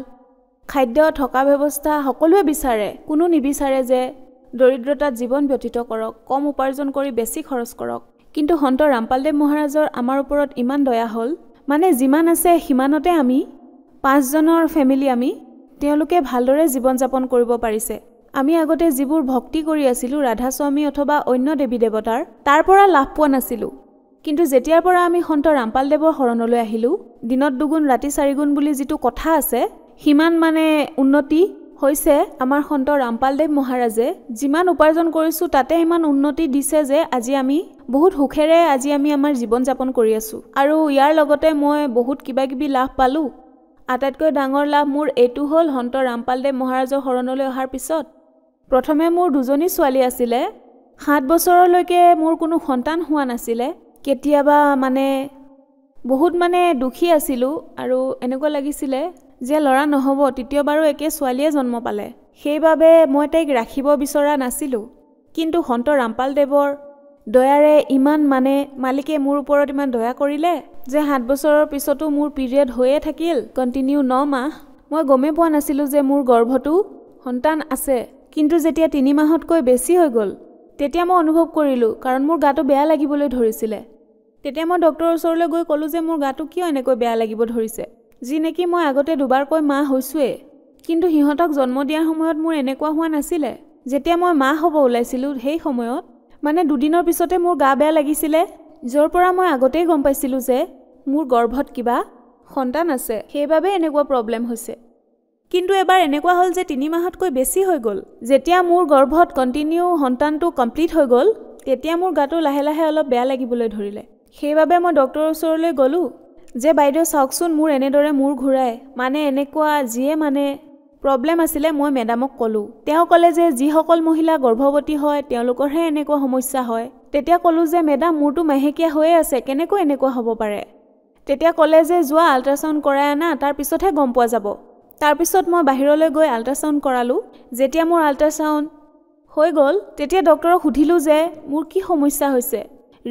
খাদ্য থকা ব্যৱস্থা সকলোৱে বিচাৰে, কোনো নিবিচাৰে যে দৰিদ্ৰতাত জীৱন ব্যতীত কৰক, কম উপাৰ্জন কৰি বেছি খৰচ কৰক। কিন্তু সন্ত ৰামপালদেৱ মহাৰাজৰ আমাৰ ওপৰত ইমান দয়া হ'ল, মানে যিমান আছে সিমানতে আমি 5 জনৰ ফেমিলি তেওঁলোকে ভালদৰে জীৱন যাপন কৰিব পাৰিছে। আমি আগতে যিবোৰ ভক্তি কৰি আছিলোঁ ৰাধাস্বামী অথবা অন্য দেৱী দেৱতাৰ, তাৰ পৰা লাভ পোৱা নাছিলোঁ। কিন্তু যেতিয়াৰ পৰা আমি সন্ত ৰামপালদেৱৰ শৰণলৈ আহিলোঁ, দিনত 2 গুণ ৰাতি 4 গুণ বুলি যিটো কথা আছে, সিমান মানে উন্নতি হৈছে। আমাৰ সন্ত ৰামপালদেৱ মহাৰাজে যিমান উপাৰ্জন কৰিছোঁ তাতে ইমান উন্নতি দিছে যে আজি আমি বহুত সুখেৰে আমাৰ জীৱন যাপন কৰি আছোঁ। আৰু ইয়াৰ লগতে মই বহুত কিবাকিবি লাভ পালোঁ। আটাইতকৈ ডাঙৰ লাভ মোৰ এইটো হ'ল, সন্ত ৰামপালদেৱ মহাৰাজৰ শৰণলৈ অহাৰ পিছত প্ৰথমে মোৰ 2জনী ছোৱালী আছিলে। 7 বছৰলৈকে মোৰ কোনো সন্তান হোৱা নাছিলে। কেতিয়াবা বহুত দুখী আছিলোঁ আৰু এনেকুৱা লাগিছিলে যে ল'ৰা নহ'ব, তৃতীয়বাৰো একে ছোৱালীয়ে জন্ম পালে। সেইবাবে মই তাইক ৰাখিব বিচৰা নাছিলোঁ। কিন্তু সন্ত ৰামপালদেৱৰ দয়াৰে ইমান মালিকে মোৰ ওপৰত ইমান দয়া কৰিলে যে 7 বছৰৰ পিছতো মোৰ পিৰিয়ড হৈয়ে থাকিল, কণ্টিনিউ 9 মাহ। মই গমেই পোৱা নাছিলোঁ যে মোৰ গৰ্ভটো সন্তান আছে। কিন্তু যেতিয়া 3 মাহতকৈ বেছি হৈ গ'ল তেতিয়া মই অনুভৱ কৰিলোঁ, কাৰণ মোৰ গাটো বেয়া লাগিবলৈ ধৰিছিলে। তেতিয়া মই ডক্টৰৰ ওচৰলৈ গৈ ক'লোঁ যে মোৰ গাটো কিয় এনেকৈ বেয়া লাগিব ধৰিছে। যি নেকি মই আগতে দুবাৰকৈ মা হৈছোৱে। কিন্তু সিহঁতক জন্ম দিয়াৰ সময়ত মোৰ এনেকুৱা হোৱা নাছিলে। যেতিয়া মই মা হ'ব ওলাইছিলোঁ সেই সময়ত মানে 2 দিনৰ পিছতে মোৰ গা বেয়া লাগিছিলে, য'ৰ পৰা মই আগতেই গম পাইছিলোঁ যে মোৰ গৰ্ভত কিবা সন্তান আছে, সেইবাবে এনেকুৱা প্ৰব্লেম হৈছে। কিন্তু এবাৰ এনেকুৱা হ'ল যে 3 মাহতকৈ বেছি হৈ গ'ল। যেতিয়া মোৰ গৰ্ভত কণ্টিনিউ সন্তানটো কমপ্লিট হৈ গ'ল, তেতিয়া মোৰ গাটো লাহে লাহে অলপ বেয়া লাগিবলৈ ধৰিলে। সেইবাবে মই ডক্টৰৰ ওচৰলৈ গ'লোঁ যে বাইদেউ চাওকচোন, মোৰ এনেদৰে মূৰ ঘূৰাই, মানে এনেকুৱা যিয়ে মানে প্ৰব্লেম আছিলে। মই মেডামক ক'লোঁ। তেওঁ ক'লে যে যিসকল মহিলা গৰ্ভৱতী হয় তেওঁলোকৰহে এনেকুৱা সমস্যা হয়। তেতিয়া ক'লোঁ যে মেডাম, মোৰতো মাহেকীয়া হৈয়ে আছে, কেনেকৈ এনেকুৱা হ'ব পাৰে? তেতিয়া ক'লে যে যোৱা আল্ট্ৰাচাউণ্ড কৰাই আনা, তাৰপিছতহে গম পোৱা যাব। তাৰপিছত মই বাহিৰলৈ গৈ আল্ট্ৰাচাউণ্ড কৰালোঁ। যেতিয়া মোৰ আল্ট্ৰাচাউণ্ড হৈ গ'ল, তেতিয়া ডক্টৰক সুধিলোঁ যে মোৰ কি সমস্যা হৈছে,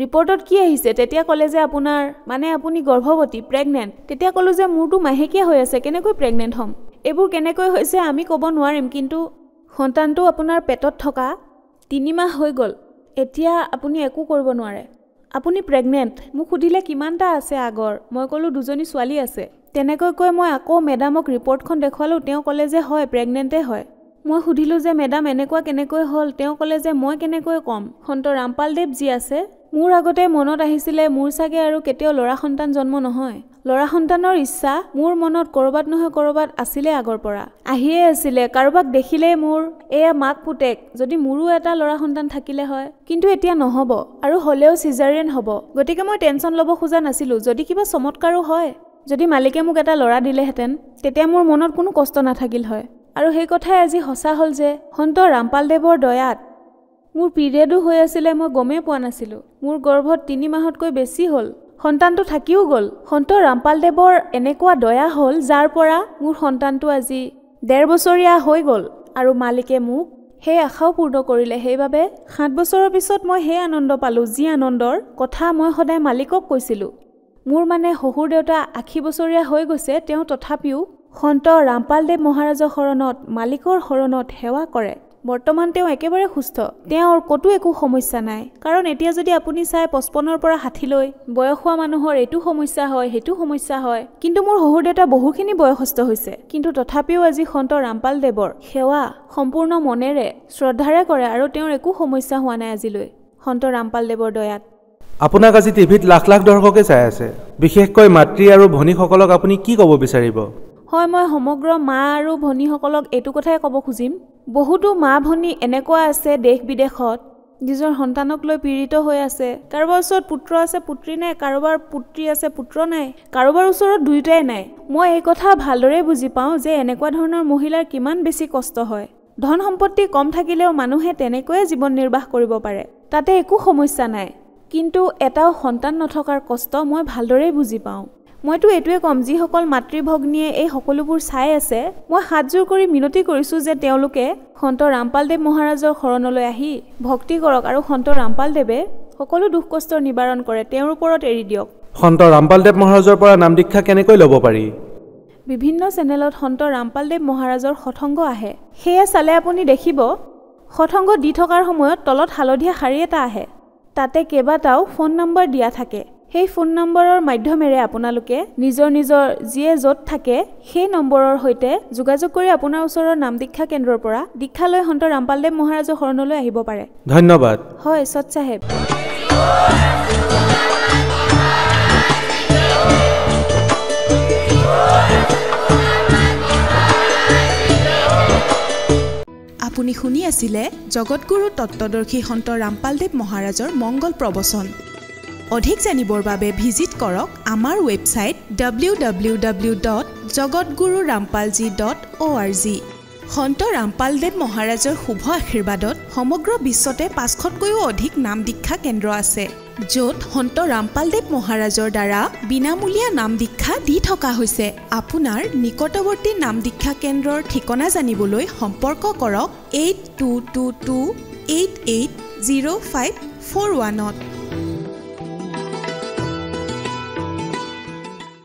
ৰিপৰ্টত কি আহিছে। তেতিয়া ক'লে যে আপুনি গৰ্ভৱতী, প্ৰেগনেণ্ট। তেতিয়া ক'লোঁ যে মোৰতো মাহেকীয়া হৈ আছে, কেনেকৈ প্ৰেগনেণ্ট হ'ম? এইবোৰ কেনেকৈ হৈছে আমি ক'ব নোৱাৰিম, কিন্তু সন্তানটো আপোনাৰ পেটত থকা 3 মাহ হৈ গ'ল, এতিয়া আপুনি একো কৰিব নোৱাৰে, আপুনি প্ৰেগনেণ্ট। মোক সুধিলে কিমানটা আছে আগৰ, মই ক'লোঁ 2জনী ছোৱালী আছে। তেনেকৈ কৈ মই আকৌ মেডামক ৰিপৰ্টখন দেখুৱালোঁ। তেওঁ ক'লে যে হয়, প্ৰেগনেণ্টে হয়। মই সুধিলোঁ যে মেডাম এনেকুৱা কেনেকৈ হ'ল? তেওঁ ক'লে যে মই কেনেকৈ ক'ম, সন্ত ৰামপালদেৱ যি আছে, মোৰ আগতে মনত আহিছিলে মোৰ চাগে আৰু কেতিয়াও ল'ৰা সন্তান জন্ম নহয়। ল'ৰা সন্তানৰ ইচ্ছা মোৰ মনত ক'ৰবাত নহয় ক'ৰবাত আছিলে, আগৰ পৰা আহিয়ে আছিলে। কাৰোবাক দেখিলেই মোৰ এয়া মাক পুতেক, যদি মোৰো এটা ল'ৰা সন্তান থাকিলে হয়। কিন্তু এতিয়া নহ'ব, আৰু হ'লেও চিজাৰিয়ান হ'ব। গতিকে মই টেনশ্যন ল'ব খোজা নাছিলোঁ। যদি কিবা চমৎকাৰো হয়, যদি মালিকে মোক এটা ল'ৰা দিলেহেঁতেন, তেতিয়া মোৰ মনত কোনো কষ্ট নাথাকিল হয়। আৰু সেই কথাই আজি সঁচা হ'ল যে সন্ত ৰামপালদেৱৰ দয়াত মোৰ পিৰিয়ডো হৈ আছিলে, মই গমেই পোৱা নাছিলোঁ। মোৰ গৰ্ভত 3 মাহতকৈ বেছি হ'ল, সন্তানটো থাকিও গ'ল। সন্ত ৰামপালদেৱৰ এনেকুৱা দয়া হ'ল, যাৰ পৰা মোৰ সন্তানটো আজি 1.5 বছৰীয়া হৈ গ'ল, আৰু মালিকে মোক সেই আশাও পূৰ্ণ কৰিলে। সেইবাবে 7 বছৰৰ পিছত মই সেই আনন্দ পালোঁ, যি আনন্দৰ কথা মই সদায় মালিকক কৈছিলোঁ। মোৰ মানে শহুৰ দেউতা 80 বছৰীয়া হৈ গৈছে, তেওঁ তথাপিও সন্ত ৰামপালদেৱ মহাৰাজৰ শৰণত, মালিকৰ শৰণত সেৱা কৰে। বৰ্তমান তেওঁ একেবাৰে সুস্থ, তেওঁৰ ক'তো একো সমস্যা নাই। কাৰণ এতিয়া যদি আপুনি চাই 55ৰ পৰা 60লৈ বয়স হোৱা মানুহৰ এইটো সমস্যা হয়, সেইটো সমস্যা হয়। কিন্তু মোৰ শহুৰ দেউতা বহুখিনি বয়সস্থ হৈছে, কিন্তু তথাপিও আজি সন্ত ৰামপালদেৱৰ সেৱা সম্পূৰ্ণ মনেৰে, শ্ৰদ্ধাৰে কৰে, আৰু তেওঁৰ একো সমস্যা হোৱা নাই আজিলৈ, সন্ত ৰামপালদেৱৰ দয়াত। আপোনাক আজি টিভিত লাখ লাখ দৰ্শকে চাই আছে, বিশেষকৈ মাতৃ আৰু ভনীসকলক আপুনি কি ক'ব বিচাৰিব? হয়, মই সমগ্ৰ মা আৰু ভনীসকলক এইটো কথাই ক'ব খুজিম, বহুতো মা ভনী এনেকুৱা আছে দেশ বিদেশত নিজৰ সন্তানক লৈ পীড়িত হৈ আছে। কাৰোবাৰ ওচৰত পুত্ৰ আছে, পুত্ৰী নাই, কাৰোবাৰ পুত্ৰী আছে, পুত্ৰ নাই, কাৰোবাৰ ওচৰত দুয়োটাই নাই। মই এই কথা ভালদৰে বুজি পাওঁ যে এনেকুৱা ধৰণৰ মহিলাৰ কিমান বেছি কষ্ট হয়। ধন সম্পত্তি কম থাকিলেও মানুহে তেনেকৈয়ে জীৱন নিৰ্বাহ কৰিব পাৰে, তাতে একো সমস্যা নাই। কিন্তু এটাও সন্তান নথকাৰ কষ্ট মই ভালদৰে বুজি পাওঁ। মইতো এইটোৱে ক'ম, যিসকল মাতৃভগ্নীয়ে এই সকলোবোৰ চাই আছে, মই হাতযোৰ কৰি মিনতি কৰিছোঁ যে তেওঁলোকে সন্ত ৰামপালদেৱ মহাৰাজৰ শৰণলৈ আহি ভক্তি কৰক, আৰু সন্ত ৰামপালদেৱে সকলো দুখ কষ্টৰ নিবাৰণ কৰে, তেওঁৰ ওপৰত এৰি দিয়ক। সন্ত ৰামপালদেৱ মহাৰাজৰ পৰা নাম দীক্ষা কেনেকৈ ল'ব পাৰি? বিভিন্ন চেনেলত সন্ত ৰামপালদেৱ মহাৰাজৰ সৎসংগ আহে, সেয়া চালে আপুনি দেখিব সৎসংগ দি থকাৰ সময়ত তলত হালধীয়া শাৰী এটা আহে, তাতে কেইবাটাও ফোন নম্বৰ দিয়া থাকে। সেই ফোন নম্বৰৰ মাধ্যমেৰে আপোনালোকে নিজৰ যিয়ে য'ত থাকে সেই নম্বৰৰ সৈতে যোগাযোগ কৰি আপোনাৰ ওচৰৰ নাম দীক্ষা কেন্দ্ৰৰ পৰা দীক্ষা লৈ সন্ত ৰামপালদেৱ মহাৰাজৰ শৰণলৈ আহিব পাৰে। ধন্যবাদ। হয়, সৎ চাহেব। আপুনি শুনি আছিলে জগতগুৰু তত্ত্বদৰ্শী সন্ত ৰামপালদেৱ মহাৰাজৰ মংগল প্ৰবচন। অধিক জানিবৰ বাবে ভিজিট কৰক আমাৰ ৱেবছাইট www.jagatgururampalji.org। সন্ত ৰামপালদেৱ মহাৰাজৰ শুভ আশীৰ্বাদত সমগ্ৰ বিশ্বতে 500তকৈও অধিক নাম দীক্ষা কেন্দ্ৰ আছে, য'ত সন্ত ৰামপালদেৱ মহাৰাজৰ দ্বাৰা বিনামূলীয়া নাম দীক্ষা দি থকা হৈছে। আপোনাৰ নিকটৱৰ্তী নাম দীক্ষা কেন্দ্ৰৰ ঠিকনা জানিবলৈ সম্পৰ্ক কৰক 8222880541।